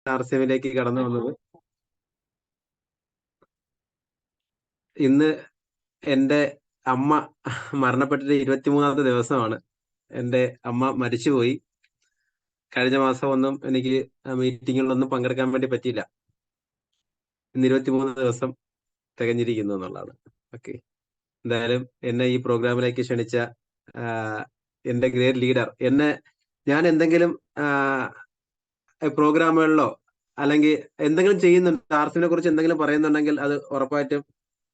RCMലേക്ക് കടന്നു വന്നത്. ഇന്ന് എൻ്റെ അമ്മ മരണപ്പെട്ടിട്ട് 23ാമത്തെ ദിവസമാണ്. എൻ്റെ അമ്മ മരിച്ചുപോയി. കഴിഞ്ഞ മാസം എനിക്ക് മീറ്റിങ്ങുകളിലൊന്നും പങ്കെടുക്കാൻ വേണ്ടി പറ്റിയില്ല. ഇന്ന് 23 ദിവസം തികഞ്ഞിരിക്കുന്നു എന്നുള്ളതാണ്. ഓക്കെ, എന്തായാലും എന്നെ ഈ പ്രോഗ്രാമിലേക്ക് ക്ഷണിച്ച എൻ്റെ ഗ്രേറ്റ് ലീഡർ, ഞാൻ എന്തെങ്കിലും പ്രോഗ്രാമുകളിലോ അല്ലെങ്കിൽ എന്തെങ്കിലും ചെയ്യുന്നുണ്ട്, ആർസിനെ കുറിച്ച് എന്തെങ്കിലും പറയുന്നുണ്ടെങ്കിൽ അത് ഉറപ്പായിട്ടും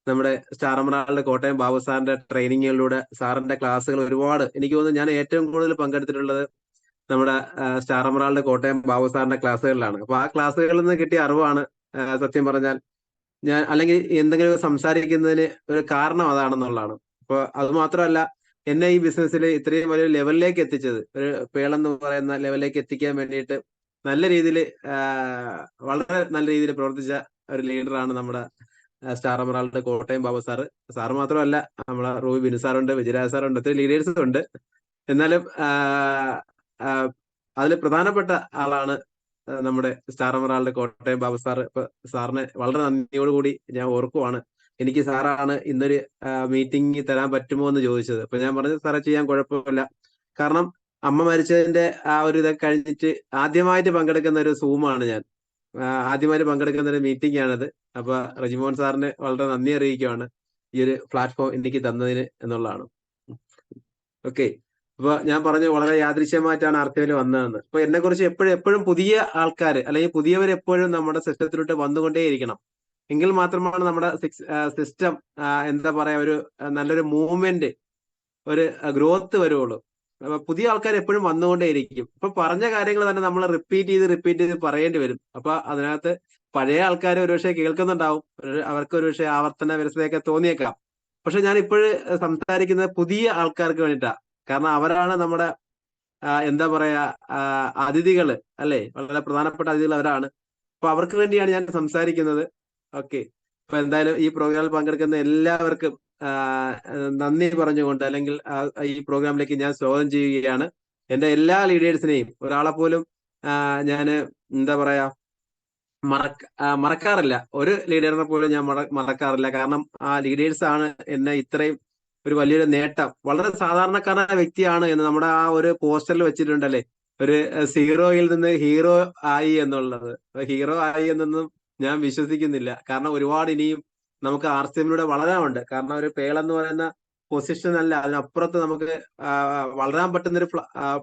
നമ്മുടെ സ്റ്റാർ എമറാൾഡ് കോട്ടയം ബാബു സാറിന്റെ ട്രെയിനിങ്ങുകളിലൂടെ, സാറിന്റെ ക്ലാസ്സുകൾ ഒരുപാട്, എനിക്ക് തോന്നുന്നു ഞാൻ ഏറ്റവും കൂടുതൽ പങ്കെടുത്തിട്ടുള്ളത് നമ്മുടെ സ്റ്റാർ എമറാൾഡ് കോട്ടയം ബാബു സാറിന്റെ ക്ലാസ്സുകളിലാണ്. അപ്പൊ ആ ക്ലാസ്സുകളിൽ നിന്ന് കിട്ടിയ അറിവാണ് സത്യം പറഞ്ഞാൽ ഞാൻ അല്ലെങ്കിൽ എന്തെങ്കിലും സംസാരിക്കുന്നതിന് ഒരു കാരണം അതാണെന്നുള്ളതാണ്. അപ്പൊ അത് മാത്രമല്ല, എന്നെ ഈ ബിസിനസ്സിൽ ഇത്രയും വലിയ ലെവലിലേക്ക് എത്തിച്ചത്, ഒരു പേളെന്ന് പറയുന്ന ലെവലിലേക്ക് എത്തിക്കാൻ വേണ്ടിയിട്ട് നല്ല രീതിയിൽ വളരെ നല്ല രീതിയിൽ പ്രവർത്തിച്ച ഒരു ലീഡറാണ് നമ്മുടെ star emerald Kottayam Babu sir. Sir മാത്രമല്ല, നമ്മളെ റൂബി ബിനു സാറുണ്ട്, വിജയരാജ് സാറുണ്ട്, ഒത്തിരി ലീഡേഴ്സും ഉണ്ട്. എന്നാലും അതിൽ പ്രധാനപ്പെട്ട ആളാണ് നമ്മുടെ star emerald Kottayam Babu sir. ഇപ്പൊ സാറിനെ വളരെ നന്ദിയോടുകൂടി ഞാൻ ഓർക്കുവാണ്. എനിക്ക് സാറാണ് ഇന്നൊരു മീറ്റിംഗ് തരാൻ പറ്റുമോ എന്ന് ചോദിച്ചത്. അപ്പൊ ഞാൻ പറഞ്ഞു, സാറെ ചെയ്യാൻ കുഴപ്പമില്ല. കാരണം അമ്മ മരിച്ചതിന്റെ ആ ഒരു ഇതൊക്കെ കഴിഞ്ഞിട്ട് ആദ്യമായിട്ട് പങ്കെടുക്കുന്ന ഒരു സൂമാണ് ഞാൻ. ആദ്യമായിട്ട് പങ്കെടുക്കുന്ന ഒരു മീറ്റിംഗ് ആണിത്. അപ്പൊ റെജിമോൻ സാറിന് വളരെ നന്ദി അറിയിക്കുകയാണ് ഈ ഒരു പ്ലാറ്റ്ഫോം എനിക്ക് തന്നതിന് എന്നുള്ളതാണ്. ഓക്കെ, അപ്പൊ ഞാൻ പറഞ്ഞു വളരെ യാദൃശ്യമായിട്ടാണ് ആർക്കയിൽ വന്നതെന്ന്. അപ്പൊ എന്നെ കുറിച്ച് എപ്പോഴും പുതിയ ആൾക്കാർ അല്ലെങ്കിൽ പുതിയവർ എപ്പോഴും നമ്മുടെ സിസ്റ്റത്തിലോട്ട് വന്നുകൊണ്ടേയിരിക്കണം. എങ്കിൽ മാത്രമാണ് നമ്മുടെ സിസ്റ്റം എന്താ പറയാ, ഒരു നല്ലൊരു മൂവ്മെന്റ്, ഒരു ഗ്രോത്ത് വരുവുള്ളൂ. അപ്പൊ പുതിയ ആൾക്കാർ എപ്പോഴും വന്നുകൊണ്ടേയിരിക്കും. ഇപ്പൊ പറഞ്ഞ കാര്യങ്ങൾ തന്നെ നമ്മൾ റിപ്പീറ്റ് ചെയ്ത് പറയേണ്ടി വരും. അപ്പൊ അതിനകത്ത് പഴയ ആൾക്കാർ ഒരുപക്ഷെ കേൾക്കുന്നുണ്ടാവും, അവർക്ക് ഒരുപക്ഷെ ആവർത്തന വിരസതയൊക്കെ തോന്നിയേക്കാം. പക്ഷെ ഞാൻ ഇപ്പോഴും സംസാരിക്കുന്നത് പുതിയ ആൾക്കാർക്ക് വേണ്ടിയിട്ടാ. കാരണം അവരാണ് നമ്മുടെ എന്താ പറയാ അതിഥികള്, അല്ലെ, വളരെ പ്രധാനപ്പെട്ട അതിഥികൾ അവരാണ്. അപ്പൊ അവർക്ക് വേണ്ടിയാണ് ഞാൻ സംസാരിക്കുന്നത്. ഓക്കെ, അപ്പൊ എന്തായാലും ഈ പ്രോഗ്രാമിൽ പങ്കെടുക്കുന്ന എല്ലാവർക്കും നന്ദി പറഞ്ഞുകൊണ്ട്, അല്ലെങ്കിൽ ഈ പ്രോഗ്രാമിലേക്ക് ഞാൻ സ്വാഗതം ചെയ്യുകയാണ്. എന്റെ എല്ലാ ലീഡേഴ്സിനെയും ഒരാളെ പോലും ഞാൻ എന്താ പറയാ മറക്കാറില്ല. ഒരു ലീഡറിനെ പോലും ഞാൻ മറക്കാറില്ല. കാരണം ആ ലീഡേഴ്സ് ആണ് എന്നെ ഇത്രയും ഒരു വലിയൊരു നേട്ടം, വളരെ സാധാരണക്കാരനായ വ്യക്തിയാണ് എന്ന് നമ്മുടെ ആ ഒരു പോസ്റ്ററിൽ വെച്ചിട്ടുണ്ടല്ലേ, ഒരു സീറോയിൽ നിന്ന് ഹീറോ ആയി എന്നുള്ളത്. ഹീറോ ആയി എന്നൊന്നും ഞാൻ വിശ്വസിക്കുന്നില്ല. കാരണം ഒരുപാട് ഇനിയും നമുക്ക് RCMലൂടെ വളരാനുണ്ട്. കാരണം ഒരു പേളെന്ന് പറയുന്ന പൊസിഷൻ അല്ല, അതിനപ്പുറത്ത് നമുക്ക് വളരാൻ പറ്റുന്ന ഒരു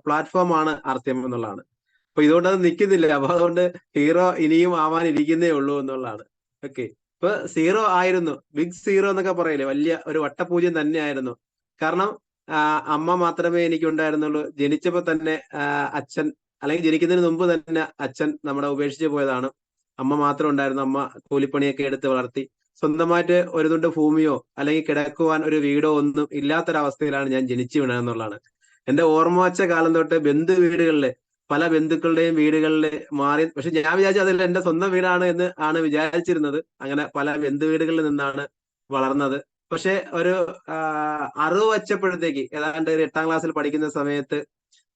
പ്ലാറ്റ്ഫോമാണ് RCM എന്നുള്ളതാണ്. അപ്പൊ ഇതുകൊണ്ട് അത് നിൽക്കുന്നില്ല. അപ്പൊ അതുകൊണ്ട് ഹീറോ ഇനിയും ആവാനിരിക്കുന്നേ ഉള്ളൂ എന്നുള്ളതാണ്. ഓക്കെ, ഇപ്പൊ സീറോ ആയിരുന്നു, ബിഗ് സീറോ എന്നൊക്കെ പറയില്ലേ, വലിയ ഒരു വട്ടപൂജ്യം തന്നെയായിരുന്നു. കാരണം അമ്മ മാത്രമേ എനിക്ക് ഉണ്ടായിരുന്നുള്ളൂ. ജനിച്ചപ്പോ തന്നെ അച്ഛൻ, അല്ലെങ്കിൽ ജനിക്കുന്നതിന് മുമ്പ് തന്നെ അച്ഛൻ നമ്മളെ ഉപേക്ഷിച്ച് പോയതാണ്. അമ്മ മാത്രം ഉണ്ടായിരുന്നു. അമ്മ കൂലിപ്പണിയൊക്കെ എടുത്ത് വളർത്തി. സ്വന്തമായിട്ട് ഒരു തുണ്ട് ഭൂമിയോ അല്ലെങ്കിൽ കിടക്കുവാൻ ഒരു വീടോ ഒന്നും ഇല്ലാത്തൊരവസ്ഥയിലാണ് ഞാൻ ജനിച്ചു വീണതെന്നുള്ളതാണ്. എന്റെ ഓർമ്മ വച്ച കാലം തൊട്ട് ബന്ധു വീടുകളില്, പല ബന്ധുക്കളുടെയും വീടുകളിൽ മാറി. പക്ഷെ ഞാൻ വിചാരിച്ചു അതിൽ എന്റെ സ്വന്തം വീടാണ് എന്ന് ആണ് വിചാരിച്ചിരുന്നത്. അങ്ങനെ പല ബന്ധു വീടുകളിൽ നിന്നാണ് വളർന്നത്. പക്ഷെ ഒരു അറിവ് വച്ചപ്പോഴത്തേക്ക്, ഏതാണ്ട് ഒരു 8ാം ക്ലാസ്സിൽ പഠിക്കുന്ന സമയത്ത്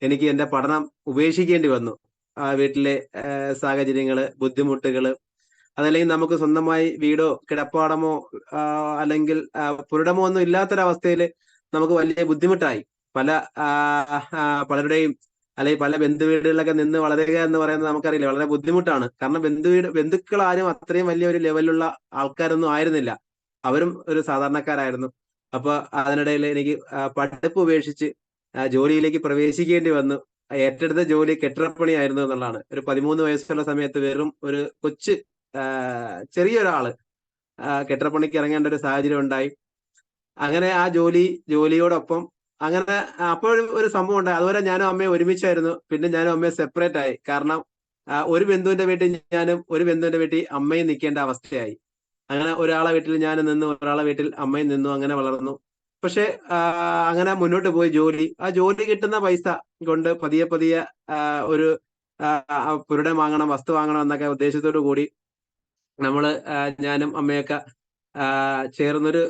എനിക്ക് എന്റെ പഠനം ഉപേക്ഷിക്കേണ്ടി വന്നു. വീട്ടിലെ സാഹചര്യങ്ങള്, ബുദ്ധിമുട്ടുകള്, അതല്ലെങ്കിൽ നമുക്ക് സ്വന്തമായി വീടോ കിടപ്പാടമോ അല്ലെങ്കിൽ പുരടമോ ഒന്നും ഇല്ലാത്തൊരവസ്ഥയിൽ നമുക്ക് വലിയ ബുദ്ധിമുട്ടായി. പല പലരുടെയും അല്ലെങ്കിൽ പല ബന്ധുവീടുകളിലൊക്കെ നിന്ന് വളരുക എന്ന് പറയുന്നത് നമുക്കറിയില്ല, വളരെ ബുദ്ധിമുട്ടാണ്. കാരണം ബന്ധുക്കൾ ആരും അത്രയും വലിയ ഒരു ലെവലിലുള്ള ആൾക്കാരൊന്നും ആയിരുന്നില്ല. അവരും ഒരു സാധാരണക്കാരായിരുന്നു. അപ്പൊ അതിനിടയിൽ എനിക്ക് പഠിപ്പ് ഉപേക്ഷിച്ച് ജോലിയിലേക്ക് പ്രവേശിക്കേണ്ടി വന്നു. ഏറ്റെടുത്ത ജോലി കെട്ടിടപ്പണിയായിരുന്നു എന്നുള്ളതാണ്. ഒരു 13 വയസ്സുള്ള സമയത്ത് വെറും ഒരു കൊച്ചു ചെറിയൊരാള് കെട്ടിടപ്പണിക്ക് ഇറങ്ങേണ്ട ഒരു സാഹചര്യം ഉണ്ടായി. അങ്ങനെ ആ ജോലിയോടൊപ്പം അങ്ങനെ അപ്പോഴും ഒരു സംഭവം ഉണ്ടായി. അതുവരെ ഞാനും അമ്മയും ഒരുമിച്ചായിരുന്നു. പിന്നെ ഞാനും അമ്മയും സെപ്പറേറ്റ് ആയി. കാരണം ഒരു ബന്ധുവിന്റെ വീട്ടിൽ ഞാനും ഒരു ബന്ധുവിന്റെ വീട്ടിൽ അമ്മയും നിൽക്കേണ്ട അവസ്ഥയായി. അങ്ങനെ ഒരാളെ വീട്ടിൽ ഞാൻ നിന്നു, ഒരാളെ വീട്ടിൽ അമ്മയും നിന്നു. അങ്ങനെ വളർന്നു. പക്ഷെ അങ്ങനെ മുന്നോട്ട് പോയി. ആ ജോലി കിട്ടുന്ന പൈസ കൊണ്ട് പതിയെ പതിയെ ഒരു പുരുടം വാങ്ങണം, വസ്തു വാങ്ങണം എന്നൊക്കെ ഉദ്ദേശത്തോടു കൂടി നമ്മള് ഞാനും അമ്മയൊക്കെ ചേർന്നൊരു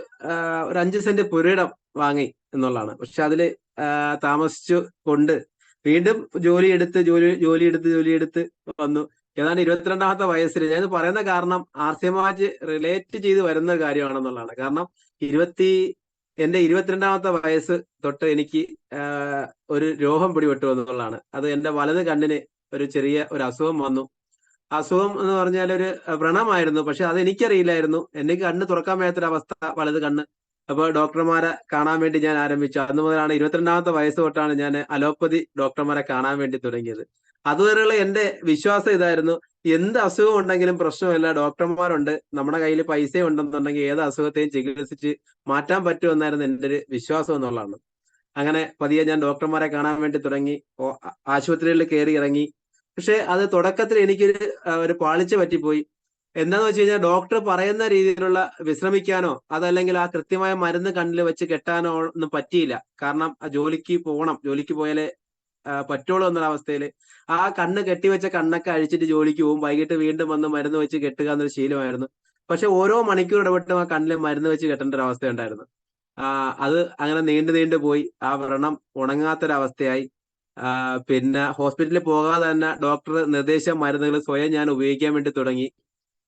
ഒരു 5 സെന്റ് പുരയിടം വാങ്ങി എന്നുള്ളതാണ്. പക്ഷെ അതില് താമസിച്ചു കൊണ്ട് വീണ്ടും ജോലിയെടുത്ത് വന്നു. ഏതാണ്ട് 22ാമത്തെ വയസ്സിൽ. ഞാൻ പറയുന്ന കാരണം ആർസിമാജ് റിലേറ്റ് ചെയ്ത് വരുന്ന കാര്യമാണെന്നുള്ളതാണ്. കാരണം എന്റെ 22ാമത്തെ വയസ്സ് തൊട്ട് എനിക്ക് ഒരു രോഗം പിടിപെട്ടു എന്നുള്ളതാണ്. അത് എന്റെ വലത് കണ്ണിന് ഒരു ചെറിയ ഒരു അസുഖം വന്നു. അസുഖം എന്ന് പറഞ്ഞാൽ ഒരു വ്രണമായിരുന്നു. പക്ഷെ അത് എനിക്കറിയില്ലായിരുന്നു. എനിക്ക് കണ്ണ് തുറക്കാൻ മേത്തൊരവസ്ഥ, വലത് കണ്ണ്. അപ്പൊ ഡോക്ടർമാരെ കാണാൻ വേണ്ടി ഞാൻ ആരംഭിച്ചു. അന്ന് മുതലാണ് 22ാമത്തെ വയസ്സ് തൊട്ടാണ് ഞാൻ അലോപ്പതി ഡോക്ടർമാരെ കാണാൻ വേണ്ടി തുടങ്ങിയത്. അതുവരെയുള്ള എന്റെ വിശ്വാസം ഇതായിരുന്നു: എന്ത് അസുഖം ഉണ്ടെങ്കിലും പ്രശ്നമില്ല, ഡോക്ടർമാരുണ്ട്, നമ്മുടെ കയ്യിൽ പൈസ ഉണ്ടെന്നുണ്ടെങ്കിൽ ഏത് അസുഖത്തെയും ചികിത്സിച്ച് മാറ്റാൻ പറ്റുമെന്നായിരുന്നു എൻ്റെ ഒരു വിശ്വാസം എന്നുള്ളതാണ്. അങ്ങനെ പതിയെ ഞാൻ ഡോക്ടർമാരെ കാണാൻ വേണ്ടി തുടങ്ങി. ആശുപത്രികളിൽ കയറി ഇറങ്ങി. പക്ഷെ അത് തുടക്കത്തിൽ ഒരു പാളിച്ച പറ്റിപ്പോയി. എന്താന്ന് വെച്ച് കഴിഞ്ഞാൽ ഡോക്ടർ പറയുന്ന രീതിയിലുള്ള വിശ്രമിക്കാനോ അതല്ലെങ്കിൽ ആ കൃത്യമായ മരുന്ന് കണ്ണിൽ വെച്ച് കെട്ടാനോ ഒന്നും പറ്റിയില്ല. കാരണം ജോലിക്ക് പോകണം, ജോലിക്ക് പോയാലേ പറ്റുള്ളൂ എന്നുള്ള അവസ്ഥയിൽ ആ കണ്ണ് കെട്ടിവെച്ച കണ്ണൊക്കെ അഴിച്ചിട്ട് ജോലിക്ക് പോകും. വൈകിട്ട് വീണ്ടും വന്ന് മരുന്ന് വെച്ച് കെട്ടുക എന്നൊരു ശീലമായിരുന്നു. പക്ഷെ ഓരോ മണിക്കൂർ ഇടവിട്ടും ആ കണ്ണിൽ മരുന്ന് വെച്ച് കെട്ടേണ്ട ഒരു അവസ്ഥ ഉണ്ടായിരുന്നു. അത് അങ്ങനെ നീണ്ടു പോയി. ആ വ്രണം ഉണങ്ങാത്തൊരവസ്ഥയായി. പിന്നെ ഹോസ്പിറ്റലിൽ പോകാതെ തന്നെ ഡോക്ടർ നിർദ്ദേശിച്ച മരുന്നുകൾ സ്വയം ഞാൻ ഉപയോഗിക്കാൻ വേണ്ടി തുടങ്ങി.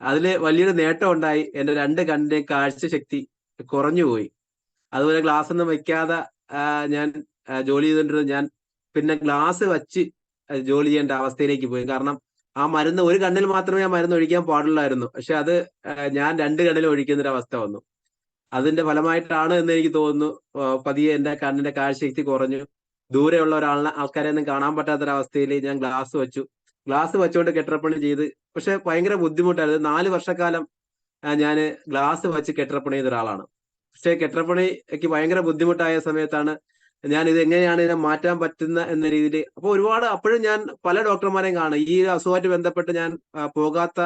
അതില് വലിയൊരു നേട്ടം ഉണ്ടായി. എന്റെ രണ്ട് കണ്ണിന്റെയും കാഴ്ചശക്തി കുറഞ്ഞുപോയി. അതുപോലെ ഗ്ലാസ് ഒന്നും വെക്കാതെ ഞാൻ ജോലി ചെയ്തുകൊണ്ടിരുന്ന ഞാൻ പിന്നെ ഗ്ലാസ് വെച്ച് ജോലി ചെയ്യേണ്ട അവസ്ഥയിലേക്ക് പോയി. കാരണം ആ മരുന്ന് ഒരു കണ്ണിൽ മാത്രമേ ആ മരുന്ന് ഒഴിക്കാൻ പാടുള്ളായിരുന്നു. പക്ഷെ അത് ഞാൻ രണ്ട് കണ്ണിൽ ഒഴിക്കുന്ന ഒരു അവസ്ഥ വന്നു. അതിന്റെ ഫലമായിട്ടാണ് എന്ന് എനിക്ക് തോന്നുന്നു പതിയെ എന്റെ കണ്ണിന്റെ കാഴ്ചശക്തി കുറഞ്ഞു. ദൂരെയുള്ള ആൾക്കാരെ ഒന്നും കാണാൻ പറ്റാത്തൊരവസ്ഥയിൽ ഞാൻ ഗ്ലാസ് വെച്ചു. ഗ്ലാസ് വെച്ചുകൊണ്ട് കെട്ടിടപ്പണി ചെയ്ത്. പക്ഷെ ഭയങ്കര ബുദ്ധിമുട്ടായിരുന്നു. 4 വർഷക്കാലം ഞാൻ ഗ്ലാസ് വെച്ച് കെട്ടിടപ്പണി ചെയ്ത ഒരാളാണ്. പക്ഷെ കെട്ടിടപ്പണിക്ക് ഭയങ്കര ബുദ്ധിമുട്ടായ സമയത്താണ് ഞാൻ ഇത് എങ്ങനെയാണ് ഇതിനെ മാറ്റാൻ പറ്റുന്ന എന്ന രീതിയിൽ. അപ്പൊ ഒരുപാട് അപ്പോഴും ഞാൻ പല ഡോക്ടർമാരെയും കാണും. ഈ അസുഖമായിട്ട് ബന്ധപ്പെട്ട് ഞാൻ പോകാത്ത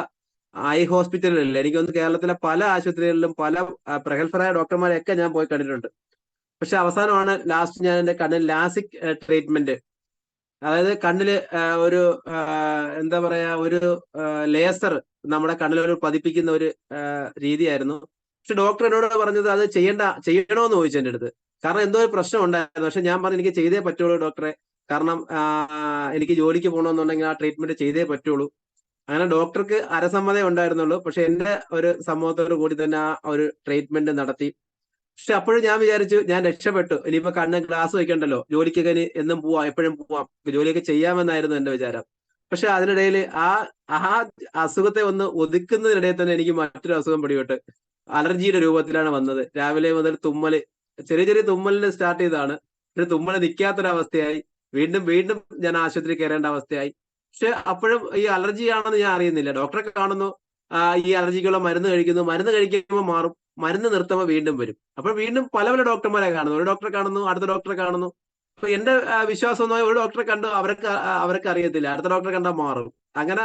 ഐ ഹോസ്പിറ്റലുകളിൽ, എനിക്കൊന്ന് കേരളത്തിലെ പല ആശുപത്രികളിലും പല പ്രഗത്ഭരായ ഡോക്ടർമാരെയൊക്കെ ഞാൻ പോയി കണ്ടിട്ടുണ്ട്. പക്ഷെ അവസാനമാണ് ലാസ്റ്റ് ഞാൻ എന്റെ കണ്ണിൽ ലാസിക് ട്രീറ്റ്മെന്റ്, അതായത് കണ്ണില് ഒരു എന്താ പറയാ, ഒരു ലേസർ നമ്മുടെ കണ്ണിലൊരു പതിപ്പിക്കുന്ന ഒരു രീതിയായിരുന്നു. പക്ഷെ ഡോക്ടർ എന്നോട് പറഞ്ഞത് അത് ചെയ്യണോന്ന് ചോദിച്ചു എന്റെ അടുത്ത്. കാരണം എന്തോ ഒരു പ്രശ്നം ഉണ്ടായിരുന്നു. പക്ഷെ ഞാൻ പറഞ്ഞു എനിക്ക് ചെയ്തേ പറ്റുള്ളൂ ഡോക്ടറെ. കാരണം എനിക്ക് ജോലിക്ക് പോകണമെന്നുണ്ടെങ്കിൽ ആ ട്രീറ്റ്മെന്റ് ചെയ്തേ പറ്റുള്ളൂ. അങ്ങനെ ഡോക്ടർക്ക് അരസമ്മതം ഉണ്ടായിരുന്നുള്ളൂ. പക്ഷെ എന്റെ ഒരു സമ്മതത്തോടു കൂടി തന്നെ ആ ഒരു ട്രീറ്റ്മെന്റ് നടത്തി. പക്ഷെ അപ്പോഴും ഞാൻ വിചാരിച്ചു ഞാൻ രക്ഷപ്പെട്ടു, ഇനിയിപ്പോ കണ്ണ് ഗ്ലാസ് വെക്കണ്ടല്ലോ, ജോലിക്കൊക്കെ ഇനി എന്നും പോവാം, എപ്പോഴും പോവാം, ജോലിയൊക്കെ ചെയ്യാമെന്നായിരുന്നു എന്റെ വിചാരം. പക്ഷെ അതിനിടയിൽ ആ ആ അസുഖത്തെ ഒന്ന് ഒതുക്കുന്നതിനിടയിൽ തന്നെ എനിക്ക് മറ്റൊരു അസുഖം പിടിപെട്ട് അലർജിയുടെ രൂപത്തിലാണ് വന്നത്. രാവിലെ മുതൽ തുമ്മല്, ചെറിയ ചെറിയ തുമ്മലിന് സ്റ്റാർട്ട് ചെയ്തതാണ്. ഒരു തുമ്മല് നിൽക്കാത്തൊരവസ്ഥയായി. വീണ്ടും വീണ്ടും ഞാൻ ആശുപത്രി കയറേണ്ട അവസ്ഥയായി. പക്ഷെ അപ്പോഴും ഈ അലർജി ആണെന്ന് ഞാൻ അറിയുന്നില്ല. ഡോക്ടറെ കാണുന്നു, ഈ അലർജിക്കുള്ള മരുന്ന് കഴിക്കുന്നു, മരുന്ന് കഴിക്കുമ്പോൾ മാറും, മരുന്ന് നിർത്തുമ്പോൾ വീണ്ടും വരും. അപ്പൊ വീണ്ടും പല പല ഡോക്ടർമാരെ കാണുന്നു. ഒരു ഡോക്ടറെ കാണുന്നു, അടുത്ത ഡോക്ടറെ കാണുന്നു. അപ്പൊ എന്റെ വിശ്വാസം എന്ന് പറഞ്ഞാൽ ഒരു ഡോക്ടറെ കണ്ടു അവർക്ക് അറിയത്തില്ല, അടുത്ത ഡോക്ടറെ കണ്ടാൽ മാറും. അങ്ങനെ